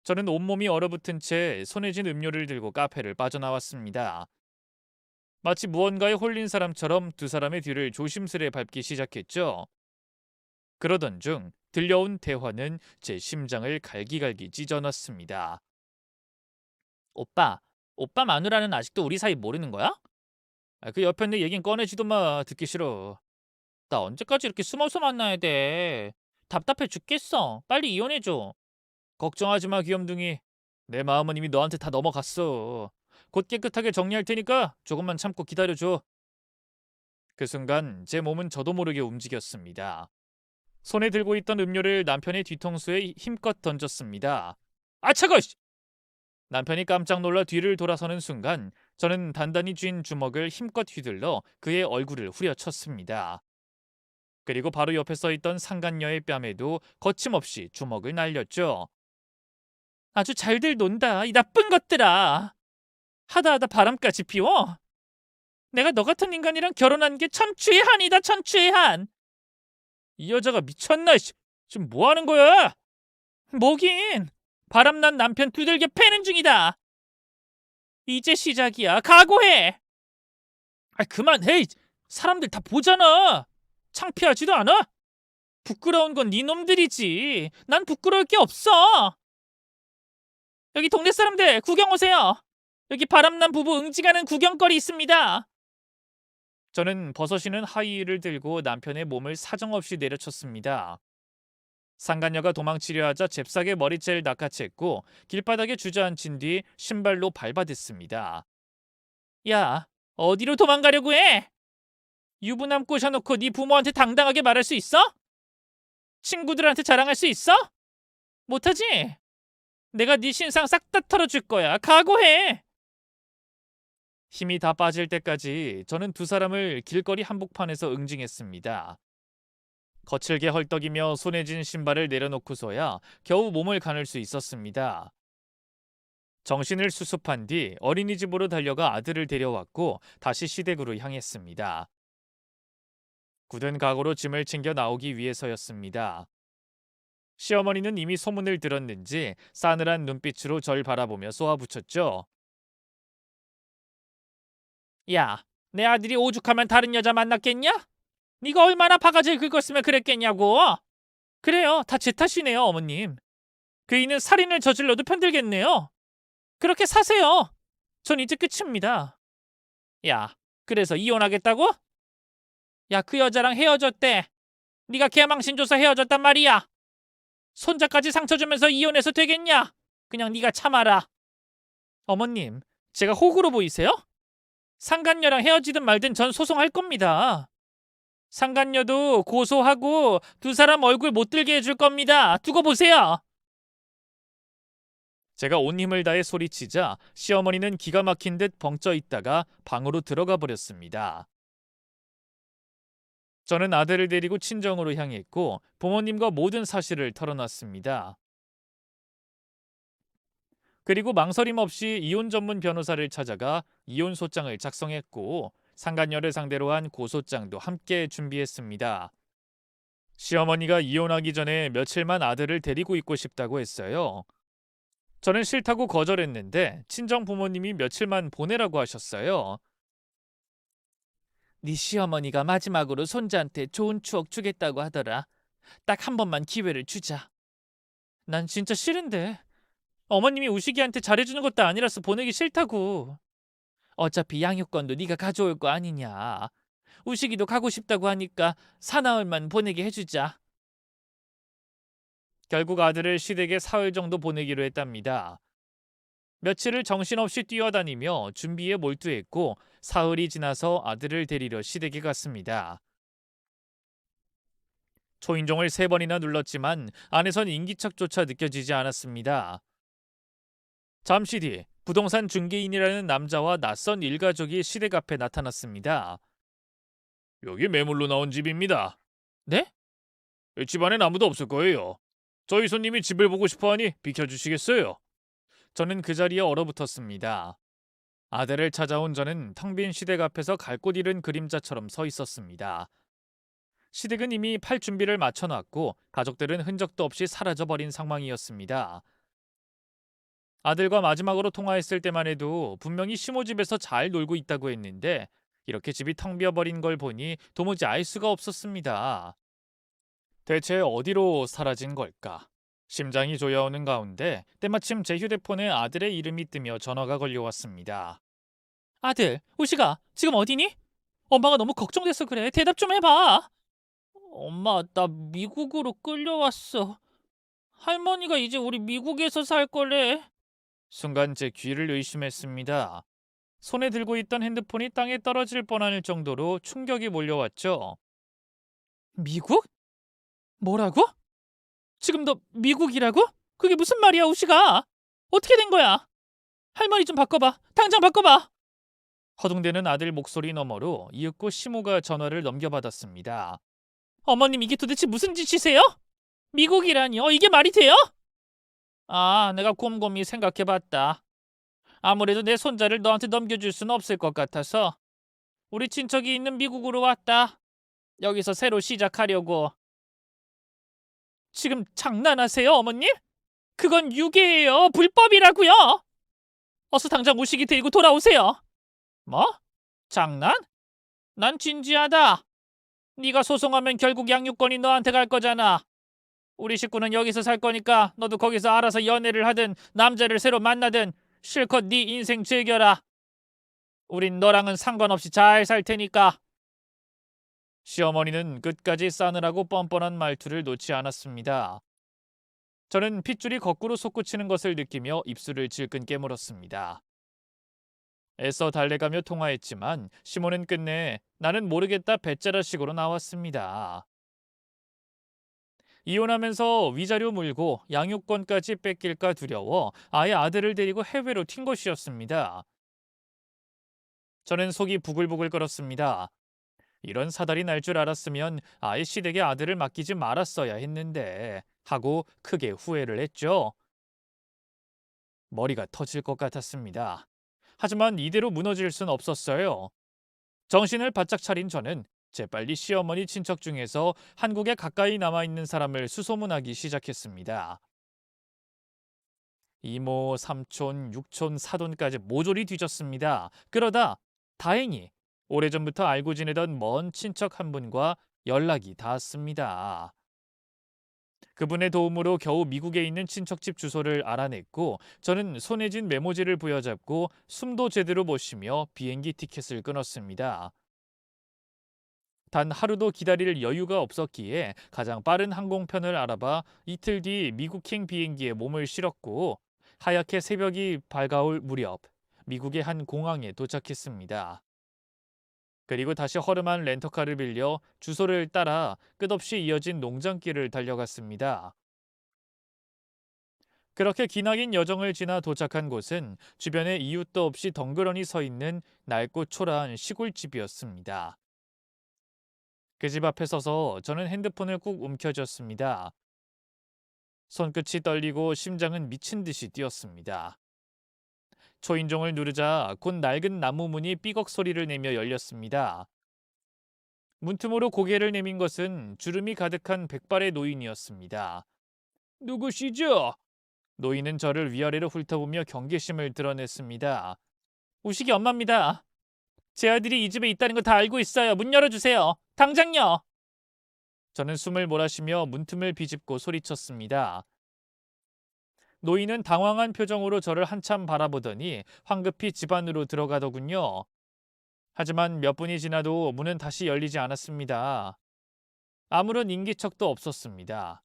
Speaker 1: 저는 온몸이 얼어붙은 채 손에 쥔 음료를 들고 카페를 빠져나왔습니다. 마치 무언가에 홀린 사람처럼 두 사람의 뒤를 조심스레 밟기 시작했죠. 그러던 중 들려온 대화는 제 심장을 갈기갈기 찢어놨습니다. 오빠, 오빠 마누라는 아직도 우리 사이 모르는 거야? 그 옆에 내 얘긴 꺼내지도 마. 듣기 싫어. 나 언제까지 이렇게 숨어서 만나야 돼? 답답해 죽겠어. 빨리 이혼해줘. 걱정하지 마, 귀염둥이. 내 마음은 이미 너한테 다 넘어갔어. 곧 깨끗하게 정리할 테니까 조금만 참고 기다려줘. 그 순간 제 몸은 저도 모르게 움직였습니다. 손에 들고 있던 음료를 남편의 뒤통수에 힘껏 던졌습니다. 차거! 남편이 깜짝 놀라 뒤를 돌아서는 순간 저는 단단히 쥔 주먹을 힘껏 휘둘러 그의 얼굴을 후려쳤습니다. 그리고 바로 옆에 서 있던 상간녀의 뺨에도 거침없이 주먹을 날렸죠. 아주 잘들 논다, 이 나쁜 것들아. 하다하다 바람까지 피워? 내가 너 같은 인간이랑 결혼한 게 천추의 한이다, 천추의 한. 이 여자가 미쳤나? 지금 뭐 하는 거야? 뭐긴, 바람난 남편 두들겨 패는 중이다. 이제 시작이야. 각오해. 그만해. 사람들 다 보잖아. 창피하지도 않아? 부끄러운 건 네 놈들이지. 난 부끄러울 게 없어. 여기 동네 사람들 구경 오세요. 여기 바람난 부부 응징하는 구경거리 있습니다. 저는 벗어시는 하이힐을 들고 남편의 몸을 사정없이 내려쳤습니다. 상간녀가 도망치려 하자 잽싸게 머리채를 낚아챘고 길바닥에 주저앉힌 뒤 신발로 밟아댔습니다. 야, 어디로 도망가려고 해? 유부남 꼬셔놓고 네 부모한테 당당하게 말할 수 있어? 친구들한테 자랑할 수 있어? 못하지? 내가 네 신상 싹 다 털어줄 거야. 각오해. 힘이 다 빠질 때까지 저는 두 사람을 길거리 한복판에서 응징했습니다. 거칠게 헐떡이며 손에 쥔 신발을 내려놓고서야 겨우 몸을 가눌 수 있었습니다. 정신을 수습한 뒤 어린이집으로 달려가 아들을 데려왔고 다시 시댁으로 향했습니다. 굳은 각오로 짐을 챙겨 나오기 위해서였습니다. 시어머니는 이미 소문을 들었는지 싸늘한 눈빛으로 절 바라보며 쏘아붙였죠. 야, 내 아들이 오죽하면 다른 여자 만났겠냐? 네가 얼마나 바가지를 긁었으면 그랬겠냐고. 그래요, 다 제 탓이네요, 어머님. 그이는 살인을 저질러도 편들겠네요. 그렇게 사세요. 전 이제 끝입니다. 야, 그래서 이혼하겠다고? 야, 그 여자랑 헤어졌대. 네가 개망신 줘서 헤어졌단 말이야. 손자까지 상처 주면서 이혼해서 되겠냐? 그냥 네가 참아라. 어머님, 제가 호구로 보이세요? 상간녀랑 헤어지든 말든 전 소송할 겁니다. 상간녀도 고소하고 두 사람 얼굴 못 들게 해줄 겁니다. 두고 보세요. 제가 온 힘을 다해 소리치자 시어머니는 기가 막힌 듯 벙쪄 있다가 방으로 들어가 버렸습니다. 저는 아들을 데리고 친정으로 향했고 부모님과 모든 사실을 털어놨습니다. 그리고 망설임 없이 이혼 전문 변호사를 찾아가 이혼 소장을 작성했고 상간녀를 상대로 한 고소장도 함께 준비했습니다. 시어머니가 이혼하기 전에 며칠만 아들을 데리고 있고 싶다고 했어요. 저는 싫다고 거절했는데 친정 부모님이 며칠만 보내라고 하셨어요. 네 시어머니가 마지막으로 손자한테 좋은 추억 주겠다고 하더라. 딱 한 번만 기회를 주자. 난 진짜 싫은데. 어머님이 우식이한테 잘해주는 것도 아니라서 보내기 싫다고. 어차피 양육권도 네가 가져올 거 아니냐. 우식이도 가고 싶다고 하니까 사나흘만 보내게 해주자. 결국 아들을 시댁에 사흘 정도 보내기로 했답니다. 며칠을 정신없이 뛰어다니며 준비에 몰두했고 사흘이 지나서 아들을 데리러 시댁에 갔습니다. 초인종을 3번이나 눌렀지만 안에선 인기척조차 느껴지지 않았습니다. 잠시 뒤 부동산 중개인이라는 남자와 낯선 일가족이 시댁 앞에 나타났습니다. 여기 매물로 나온 집입니다. 네? 집안엔 아무도 없을 거예요. 저희 손님이 집을 보고 싶어하니 비켜주시겠어요? 저는 그 자리에 얼어붙었습니다. 아들을 찾아온 저는 텅 빈 시댁 앞에서 갈 곳 잃은 그림자처럼 서 있었습니다. 시댁은 이미 팔 준비를 마쳐놨고 가족들은 흔적도 없이 사라져버린 상황이었습니다. 아들과 마지막으로 통화했을 때만 해도 분명히 시모집에서 잘 놀고 있다고 했는데 이렇게 집이 텅 비어버린 걸 보니 도무지 알 수가 없었습니다. 대체 어디로 사라진 걸까? 심장이 조여오는 가운데 때마침 제 휴대폰에 아들의 이름이 뜨며 전화가 걸려왔습니다. 아들, 우식아, 지금 어디니? 엄마가 너무 걱정돼서 그래. 대답 좀 해봐. 엄마, 나 미국으로 끌려왔어. 할머니가 이제 우리 미국에서 살 거래. 순간 제 귀를 의심했습니다. 손에 들고 있던 핸드폰이 땅에 떨어질 뻔할 정도로 충격이 몰려왔죠. 미국? 뭐라고? 지금 너 미국이라고? 그게 무슨 말이야, 우식아? 어떻게 된 거야? 할머니 좀 바꿔봐. 당장 바꿔봐. 허둥대는 아들 목소리 너머로 이윽고 시모가 전화를 넘겨받았습니다. 어머님, 이게 도대체 무슨 짓이세요? 미국이라니요? 이게 말이 돼요? 아, 내가 곰곰이 생각해봤다. 아무래도 내 손자를 너한테 넘겨줄 수는 없을 것 같아서 우리 친척이 있는 미국으로 왔다. 여기서 새로 시작하려고. 지금 장난하세요, 어머님? 그건 유괴예요. 불법이라고요. 어서 당장 우식이 데리고 돌아오세요. 뭐? 장난? 난 진지하다. 네가 소송하면 결국 양육권이 너한테 갈 거잖아. 우리 식구는 여기서 살 거니까 너도 거기서 알아서 연애를 하든 남자를 새로 만나든 실컷 네 인생 즐겨라. 우린 너랑은 상관없이 잘 살 테니까. 시어머니는 끝까지 싸늘하고 뻔뻔한 말투를 놓지 않았습니다. 저는 핏줄이 거꾸로 솟구치는 것을 느끼며 입술을 질끈 깨물었습니다. 애써 달래가며 통화했지만 시몬은 끝내 나는 모르겠다 배짜라식으로 나왔습니다. 이혼하면서 위자료 물고 양육권까지 뺏길까 두려워 아예 아들을 데리고 해외로 튄 것이었습니다. 저는 속이 부글부글 끓었습니다. 이런 사달이 날 줄 알았으면 아예 시댁에 아들을 맡기지 말았어야 했는데 하고 크게 후회를 했죠. 머리가 터질 것 같았습니다. 하지만 이대로 무너질 순 없었어요. 정신을 바짝 차린 저는 재빨리 시어머니 친척 중에서 한국에 가까이 남아있는 사람을 수소문하기 시작했습니다. 이모, 삼촌, 육촌, 사돈까지 모조리 뒤졌습니다. 그러다 다행히 오래전부터 알고 지내던 먼 친척 한 분과 연락이 닿았습니다. 그분의 도움으로 겨우 미국에 있는 친척집 주소를 알아냈고 저는 손에 쥔 메모지를 부여잡고 숨도 제대로 못 쉬며 비행기 티켓을 끊었습니다. 단 하루도 기다릴 여유가 없었기에 가장 빠른 항공편을 알아봐 이틀 뒤 미국행 비행기에 몸을 실었고 하얗게 새벽이 밝아올 무렵 미국의 한 공항에 도착했습니다. 그리고 다시 허름한 렌터카를 빌려 주소를 따라 끝없이 이어진 농장길을 달려갔습니다. 그렇게 기나긴 여정을 지나 도착한 곳은 주변에 이웃도 없이 덩그러니 서 있는 낡고 초라한 시골집이었습니다. 그 집 앞에 서서 저는 핸드폰을 꾹 움켜쥐었습니다. 손끝이 떨리고 심장은 미친 듯이 뛰었습니다. 초인종을 누르자 곧 낡은 나무 문이 삐걱 소리를 내며 열렸습니다. 문틈으로 고개를 내민 것은 주름이 가득한 백발의 노인이었습니다. 누구시죠? 노인은 저를 위아래로 훑어보며 경계심을 드러냈습니다. 우식이 엄마입니다. 제 아들이 이 집에 있다는 거 다 알고 있어요. 문 열어주세요. 당장요. 저는 숨을 몰아쉬며 문틈을 비집고 소리쳤습니다. 노인은 당황한 표정으로 저를 한참 바라보더니 황급히 집 안으로 들어가더군요. 하지만 몇 분이 지나도 문은 다시 열리지 않았습니다. 아무런 인기척도 없었습니다.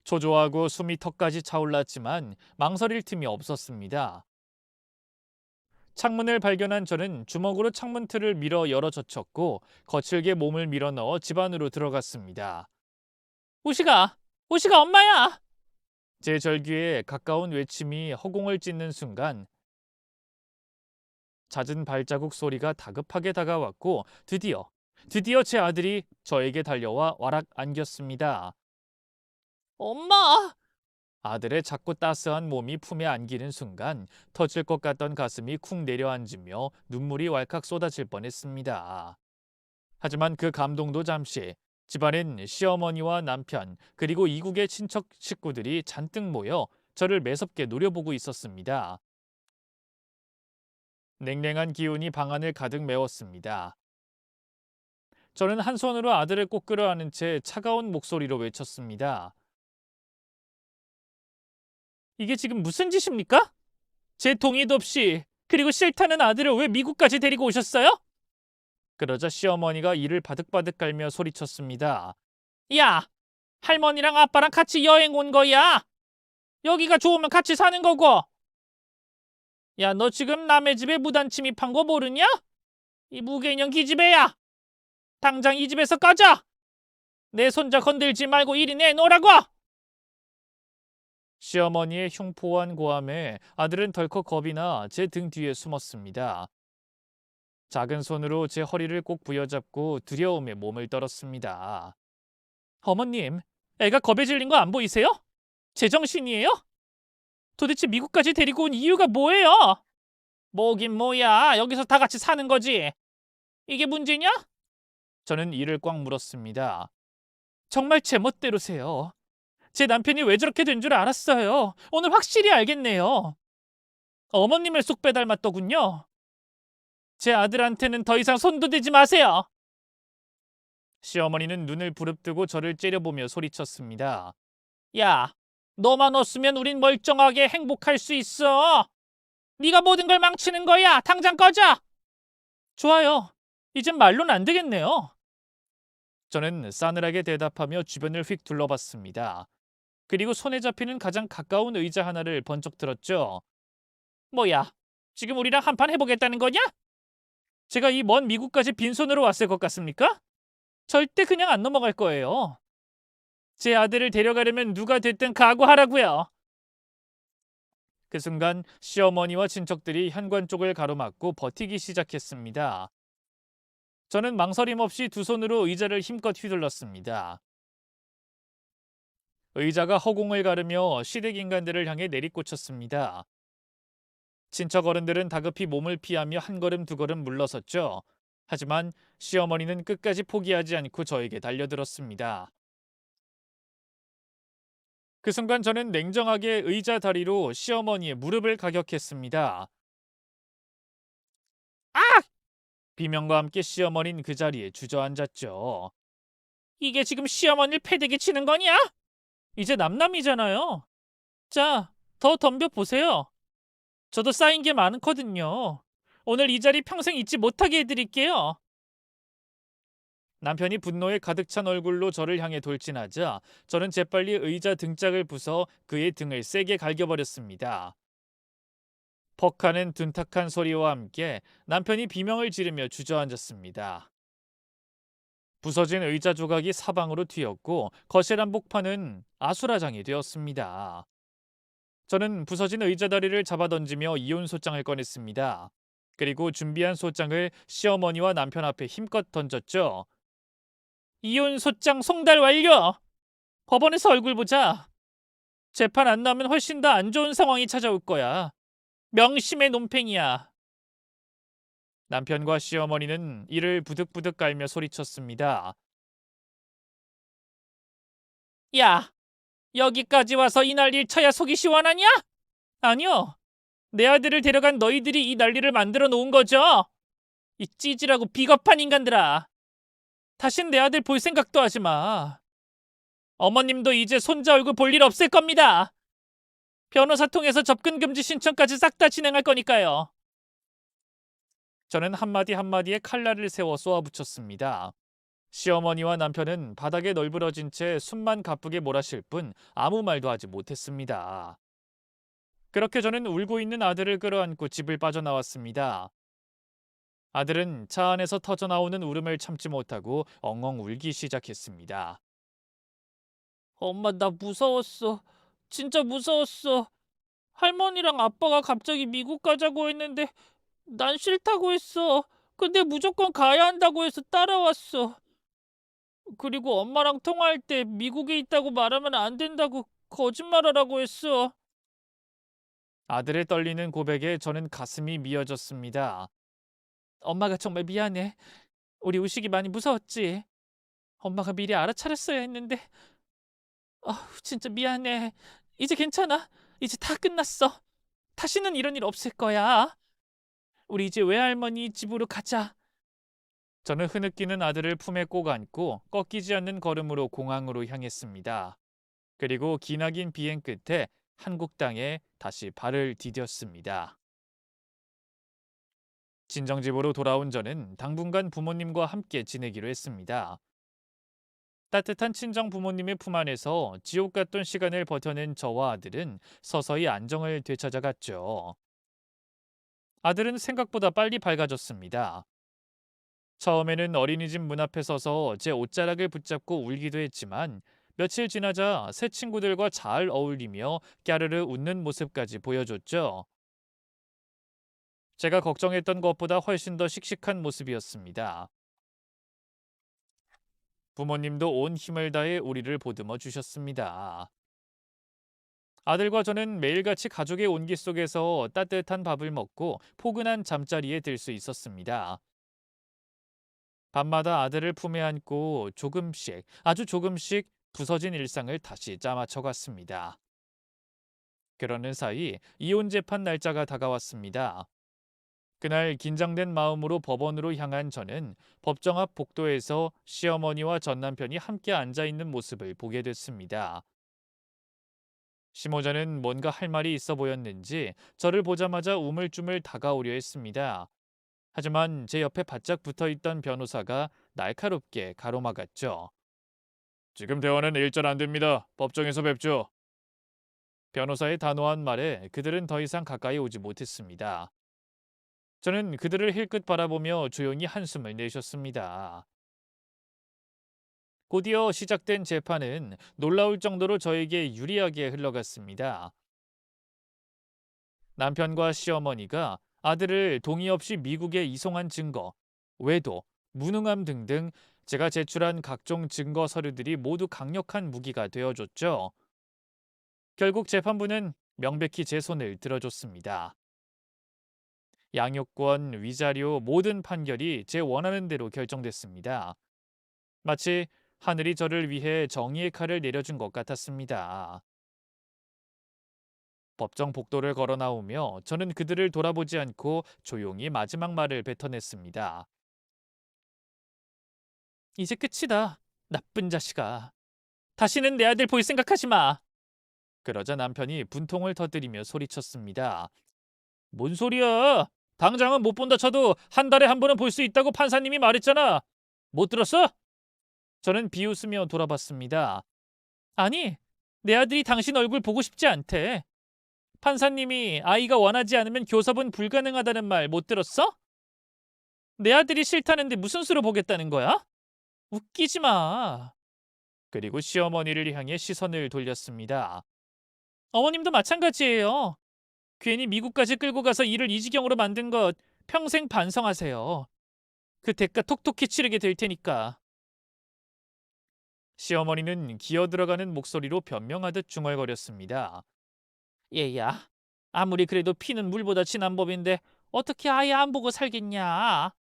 Speaker 1: 초조하고 숨이 턱까지 차올랐지만 망설일 틈이 없었습니다. 창문을 발견한 저는 주먹으로 창문 틀을 밀어 열어젖혔고 거칠게 몸을 밀어넣어 집 안으로 들어갔습니다. 우식아! 우식아 엄마야! 제 절규에 가까운 외침이 허공을 찢는 순간 잦은 발자국 소리가 다급하게 다가왔고 드디어 제 아들이 저에게 달려와 와락 안겼습니다. 엄마! 아들의 작고 따스한 몸이 품에 안기는 순간 터질 것 같던 가슴이 쿵 내려앉으며 눈물이 왈칵 쏟아질 뻔했습니다. 하지만 그 감동도 잠시 집안엔 시어머니와 남편 그리고 이국의 친척 식구들이 잔뜩 모여 저를 매섭게 노려보고 있었습니다. 냉랭한 기운이 방 안을 가득 메웠습니다. 저는 한 손으로 아들을 꼭 끌어안은 채 차가운 목소리로 외쳤습니다. 이게 지금 무슨 짓입니까? 제 동의도 없이 그리고 싫다는 아들을 왜 미국까지 데리고 오셨어요? 그러자 시어머니가 이를 바득바득 갈며 소리쳤습니다. 야! 할머니랑 아빠랑 같이 여행 온 거야! 여기가 좋으면 같이 사는 거고! 야, 너 지금 남의 집에 무단 침입한 거 모르냐? 이 무개인형 기집애야! 당장 이 집에서 꺼져! 내 손자 건들지 말고 이리 내놓으라고! 시어머니의 흉포한 고함에 아들은 덜컥 겁이 나 제 등 뒤에 숨었습니다. 작은 손으로 제 허리를 꼭 부여잡고 두려움에 몸을 떨었습니다. 어머님, 애가 겁에 질린 거 안 보이세요? 제정신이에요? 도대체 미국까지 데리고 온 이유가 뭐예요? 뭐긴 뭐야, 여기서 다 같이 사는 거지. 이게 문제냐? 저는 이를 꽉 물었습니다. 정말 제멋대로세요. 제 남편이 왜 저렇게 된 줄 알았어요. 오늘 확실히 알겠네요. 어머님을 쏙 빼닮았더군요. 제 아들한테는 더 이상 손도 대지 마세요. 시어머니는 눈을 부릅뜨고 저를 째려보며 소리쳤습니다. 야, 너만 없으면 우린 멀쩡하게 행복할 수 있어. 네가 모든 걸 망치는 거야. 당장 꺼져. 좋아요. 이젠 말로는 안 되겠네요. 저는 싸늘하게 대답하며 주변을 휙 둘러봤습니다. 그리고 손에 잡히는 가장 가까운 의자 하나를 번쩍 들었죠. 뭐야, 지금 우리랑 한판 해보겠다는 거냐? 제가 이 먼 미국까지 빈손으로 왔을 것 같습니까? 절대 그냥 안 넘어갈 거예요. 제 아들을 데려가려면 누가 됐든 각오하라고요. 그 순간 시어머니와 친척들이 현관 쪽을 가로막고 버티기 시작했습니다. 저는 망설임 없이 두 손으로 의자를 힘껏 휘둘렀습니다. 의자가 허공을 가르며 시댁 인간들을 향해 내리꽂혔습니다. 친척 어른들은 다급히 몸을 피하며 한 걸음 두 걸음 물러섰죠. 하지만 시어머니는 끝까지 포기하지 않고 저에게 달려들었습니다. 그 순간 저는 냉정하게 의자 다리로 시어머니의 무릎을 가격했습니다. 아! 비명과 함께 시어머니는 그 자리에 주저앉았죠. 이게 지금 시어머니를 패대기 치는 거냐? 이제 남남이잖아요. 자, 더 덤벼보세요. 저도 쌓인 게 많거든요. 오늘 이 자리 평생 잊지 못하게 해드릴게요. 남편이 분노에 가득 찬 얼굴로 저를 향해 돌진하자 저는 재빨리 의자 등짝을 부숴 그의 등을 세게 갈겨버렸습니다. 퍽하는 둔탁한 소리와 함께 남편이 비명을 지르며 주저앉았습니다. 부서진 의자 조각이 사방으로 튀었고 거실 한복판은 아수라장이 되었습니다. 저는 부서진 의자 다리를 잡아던지며 이혼 소장을 꺼냈습니다. 그리고 준비한 소장을 시어머니와 남편 앞에 힘껏 던졌죠. 이혼 소장 송달 완료! 법원에서 얼굴 보자. 재판 안 나오면 훨씬 더 안 좋은 상황이 찾아올 거야. 명심의 논팽이야. 남편과 시어머니는 이를 부득부득 깔며 소리쳤습니다. 야, 여기까지 와서 이 난리를 쳐야 속이 시원하냐? 아니요. 내 아들을 데려간 너희들이 이 난리를 만들어 놓은 거죠. 이 찌질하고 비겁한 인간들아. 다신 내 아들 볼 생각도 하지 마. 어머님도 이제 손자 얼굴 볼 일 없을 겁니다. 변호사 통해서 접근 금지 신청까지 싹 다 진행할 거니까요. 저는 한마디 한마디에 칼날을 세워 쏘아붙였습니다. 시어머니와 남편은 바닥에 널브러진 채 숨만 가쁘게 몰아쉴 뿐 아무 말도 하지 못했습니다. 그렇게 저는 울고 있는 아들을 끌어안고 집을 빠져나왔습니다. 아들은 차 안에서 터져나오는 울음을 참지 못하고 엉엉 울기 시작했습니다. 엄마, 나 무서웠어. 진짜 무서웠어. 할머니랑 아빠가 갑자기 미국 가자고 했는데 난 싫다고 했어. 근데 무조건 가야 한다고 해서 따라왔어. 그리고 엄마랑 통화할 때 미국에 있다고 말하면 안 된다고 거짓말하라고 했어. 아들의 떨리는 고백에 저는 가슴이 미어졌습니다. 엄마가 정말 미안해. 우리 우식이 많이 무서웠지. 엄마가 미리 알아차렸어야 했는데. 진짜 미안해. 이제 괜찮아. 이제 다 끝났어. 다시는 이런 일 없을 거야. 우리 이제 외할머니 집으로 가자. 저는 흐느끼는 아들을 품에 꼭 안고 꺾이지 않는 걸음으로 공항으로 향했습니다. 그리고 기나긴 비행 끝에 한국 땅에 다시 발을 디뎠습니다. 친정집으로 돌아온 저는 당분간 부모님과 함께 지내기로 했습니다. 따뜻한 친정 부모님의 품 안에서 지옥 같던 시간을 버텨낸 저와 아들은 서서히 안정을 되찾아갔죠. 아들은 생각보다 빨리 밝아졌습니다. 처음에는 어린이집 문 앞에 서서 제 옷자락을 붙잡고 울기도 했지만 며칠 지나자 새 친구들과 잘 어울리며 까르르 웃는 모습까지 보여줬죠. 제가 걱정했던 것보다 훨씬 더 씩씩한 모습이었습니다. 부모님도 온 힘을 다해 우리를 보듬어 주셨습니다. 아들과 저는 매일같이 가족의 온기 속에서 따뜻한 밥을 먹고 포근한 잠자리에 들 수 있었습니다. 밤마다 아들을 품에 안고 조금씩, 아주 조금씩 부서진 일상을 다시 짜맞춰 갔습니다. 그러는 사이 이혼 재판 날짜가 다가왔습니다. 그날 긴장된 마음으로 법원으로 향한 저는 법정 앞 복도에서 시어머니와 전 남편이 함께 앉아 있는 모습을 보게 됐습니다. 시모자는 뭔가 할 말이 있어 보였는지 저를 보자마자 우물쭈물 다가오려 했습니다. 하지만 제 옆에 바짝 붙어 있던 변호사가 날카롭게 가로막았죠. 지금 대화는 일절 안 됩니다. 법정에서 뵙죠. 변호사의 단호한 말에 그들은 더 이상 가까이 오지 못했습니다. 저는 그들을 힐끗 바라보며 조용히 한숨을 내쉬었습니다. 곧이어 시작된 재판은 놀라울 정도로 저에게 유리하게 흘러갔습니다. 남편과 시어머니가 아들을 동의 없이 미국에 이송한 증거, 외도, 무능함 등등 제가 제출한 각종 증거 서류들이 모두 강력한 무기가 되어줬죠. 결국 재판부는 명백히 제 손을 들어줬습니다. 양육권, 위자료 모든 판결이 제 원하는 대로 결정됐습니다. 마치 하늘이 저를 위해 정의의 칼을 내려준 것 같았습니다. 법정 복도를 걸어 나오며 저는 그들을 돌아보지 않고 조용히 마지막 말을 뱉어냈습니다. 이제 끝이다. 나쁜 자식아. 다시는 내 아들 볼 생각하지 마. 그러자 남편이 분통을 터뜨리며 소리쳤습니다. 뭔 소리야? 당장은 못 본다 쳐도 한 달에 한 번은 볼 수 있다고 판사님이 말했잖아. 못 들었어? 저는 비웃으며 돌아봤습니다. 아니, 내 아들이 당신 얼굴 보고 싶지 않대. 판사님이 아이가 원하지 않으면 교섭은 불가능하다는 말 못 들었어? 내 아들이 싫다는데 무슨 수로 보겠다는 거야? 웃기지 마. 그리고 시어머니를 향해 시선을 돌렸습니다. 어머님도 마찬가지예요. 괜히 미국까지 끌고 가서 일을 이 지경으로 만든 것 평생 반성하세요. 그 대가 톡톡히 치르게 될 테니까. 시어머니는 기어 들어가는 목소리로 변명하듯 중얼거렸습니다. 얘야, 아무리 그래도 피는 물보다 진한 법인데 어떻게 아예 안 보고 살겠냐?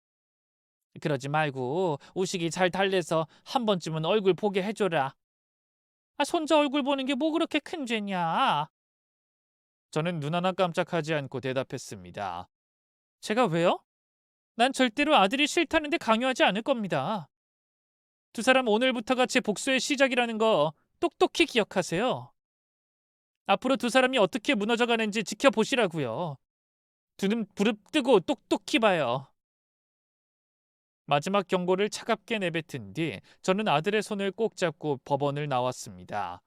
Speaker 1: 그러지 말고 우식이 잘 달래서 한 번쯤은 얼굴 보게 해줘라. 아, 손자 얼굴 보는 게 뭐 그렇게 큰 죄냐? 저는 눈 하나 깜짝하지 않고 대답했습니다. 제가 왜요? 난 절대로 아들이 싫다는데 강요하지 않을 겁니다. 두 사람 오늘부터가 제 복수의 시작이라는 거 똑똑히 기억하세요. 앞으로 두 사람이 어떻게 무너져가는지 지켜보시라고요. 두 눈 부릅뜨고 똑똑히 봐요. 마지막 경고를 차갑게 내뱉은 뒤 저는 아들의 손을 꼭 잡고 법원을 나왔습니다.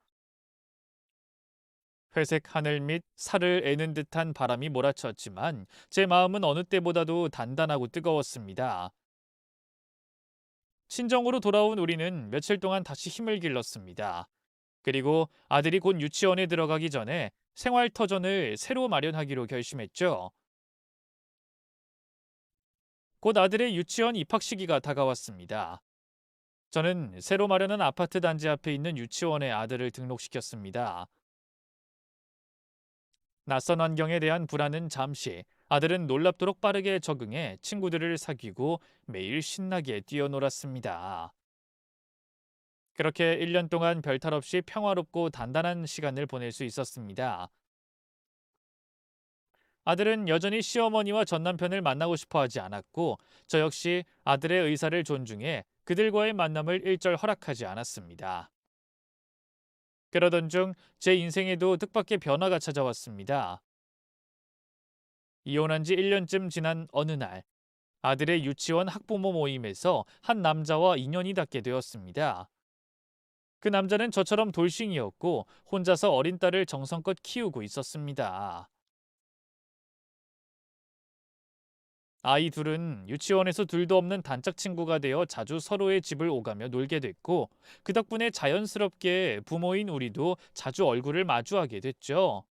Speaker 1: 회색 하늘 밑 살을 애는 듯한 바람이 몰아쳤지만 제 마음은 어느 때보다도 단단하고 뜨거웠습니다. 친정으로 돌아온 우리는 며칠 동안 다시 힘을 길렀습니다. 그리고 아들이 곧 유치원에 들어가기 전에 생활터전을 새로 마련하기로 결심했죠. 곧 아들의 유치원 입학 시기가 다가왔습니다. 저는 새로 마련한 아파트 단지 앞에 있는 유치원에 아들을 등록시켰습니다. 낯선 환경에 대한 불안은 잠시, 아들은 놀랍도록 빠르게 적응해 친구들을 사귀고 매일 신나게 뛰어놀았습니다. 그렇게 1년 동안 별탈 없이 평화롭고 단단한 시간을 보낼 수 있었습니다. 아들은 여전히 시어머니와 전 남편을 만나고 싶어 하지 않았고, 저 역시 아들의 의사를 존중해 그들과의 만남을 일절 허락하지 않았습니다. 그러던 중 제 인생에도 뜻밖의 변화가 찾아왔습니다. 이혼한 지 1년쯤 지난 어느 날, 아들의 유치원 학부모 모임에서 한 남자와 인연이 닿게 되었습니다. 그 남자는 저처럼 돌싱이었고 혼자서 어린 딸을 정성껏 키우고 있었습니다. 아이 둘은 유치원에서 둘도 없는 단짝 친구가 되어 자주 서로의 집을 오가며 놀게 됐고, 그 덕분에 자연스럽게 부모인 우리도 자주 얼굴을 마주하게 됐죠.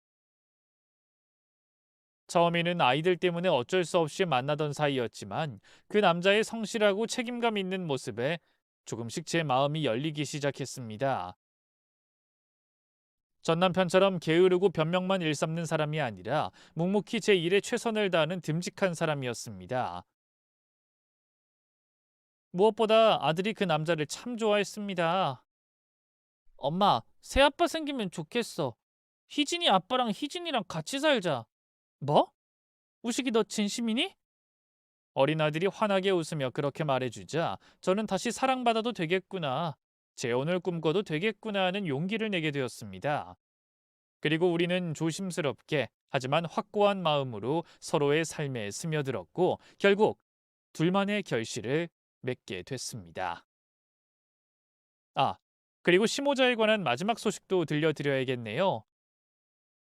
Speaker 1: 처음에는 아이들 때문에 어쩔 수 없이 만나던 사이였지만 그 남자의 성실하고 책임감 있는 모습에 조금씩 제 마음이 열리기 시작했습니다. 전 남편처럼 게으르고 변명만 일삼는 사람이 아니라 묵묵히 제 일에 최선을 다하는 듬직한 사람이었습니다. 무엇보다 아들이 그 남자를 참 좋아했습니다. 엄마, 새 아빠 생기면 좋겠어. 희진이 아빠랑 희진이랑 같이 살자. 뭐? 우식이 너 진심이니? 어린 아들이 환하게 웃으며 그렇게 말해주자 저는 다시 사랑받아도 되겠구나, 재혼을 꿈꿔도 되겠구나 하는 용기를 내게 되었습니다. 그리고 우리는 조심스럽게 하지만 확고한 마음으로 서로의 삶에 스며들었고 결국 둘만의 결실을 맺게 됐습니다. 아, 그리고 시모자에 관한 마지막 소식도 들려드려야겠네요.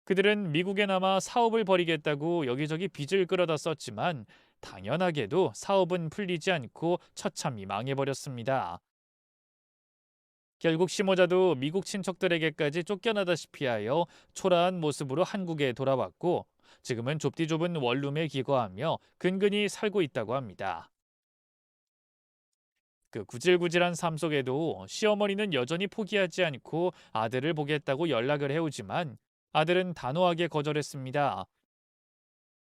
Speaker 1: 그들은 미국에 남아 사업을 벌이겠다고 여기저기 빚을 끌어다 썼지만 당연하게도 사업은 풀리지 않고 처참히 망해버렸습니다. 결국 시모자도 미국 친척들에게까지 쫓겨나다시피 하여 초라한 모습으로 한국에 돌아왔고 지금은 좁디 좁은 원룸에 기거하며 근근히 살고 있다고 합니다. 그 구질구질한 삶 속에도 시어머니는 여전히 포기하지 않고 아들을 보겠다고 연락을 해오지만 아들은 단호하게 거절했습니다.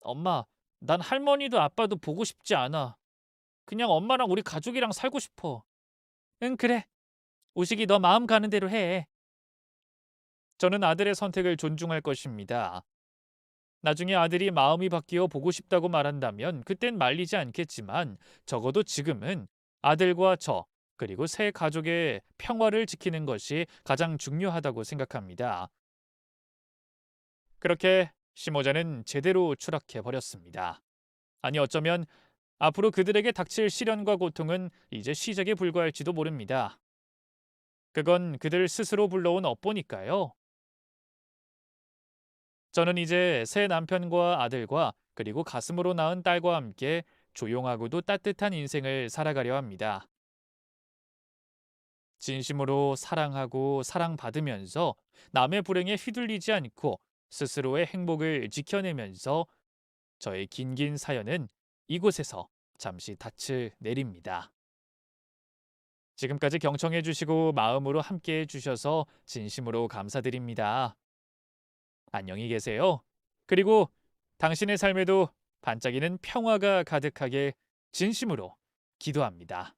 Speaker 1: 엄마, 난 할머니도 아빠도 보고 싶지 않아. 그냥 엄마랑 우리 가족이랑 살고 싶어. 응, 그래. 오식이 너 마음 가는 대로 해. 저는 아들의 선택을 존중할 것입니다. 나중에 아들이 마음이 바뀌어 보고 싶다고 말한다면 그땐 말리지 않겠지만 적어도 지금은 아들과 저 그리고 새 가족의 평화를 지키는 것이 가장 중요하다고 생각합니다. 그렇게 시모자는 제대로 추락해 버렸습니다. 아니 어쩌면 앞으로 그들에게 닥칠 시련과 고통은 이제 시작에 불과할지도 모릅니다. 그건 그들 스스로 불러온 업보니까요. 저는 이제 새 남편과 아들과 그리고 가슴으로 낳은 딸과 함께 조용하고도 따뜻한 인생을 살아가려 합니다. 진심으로 사랑하고 사랑받으면서 남의 불행에 휘둘리지 않고 스스로의 행복을 지켜내면서 저의 긴긴 사연은 이곳에서 잠시 닻을 내립니다. 지금까지 경청해 주시고 마음으로 함께 해 주셔서 진심으로 감사드립니다. 안녕히 계세요. 그리고 당신의 삶에도 반짝이는 평화가 가득하게 진심으로 기도합니다.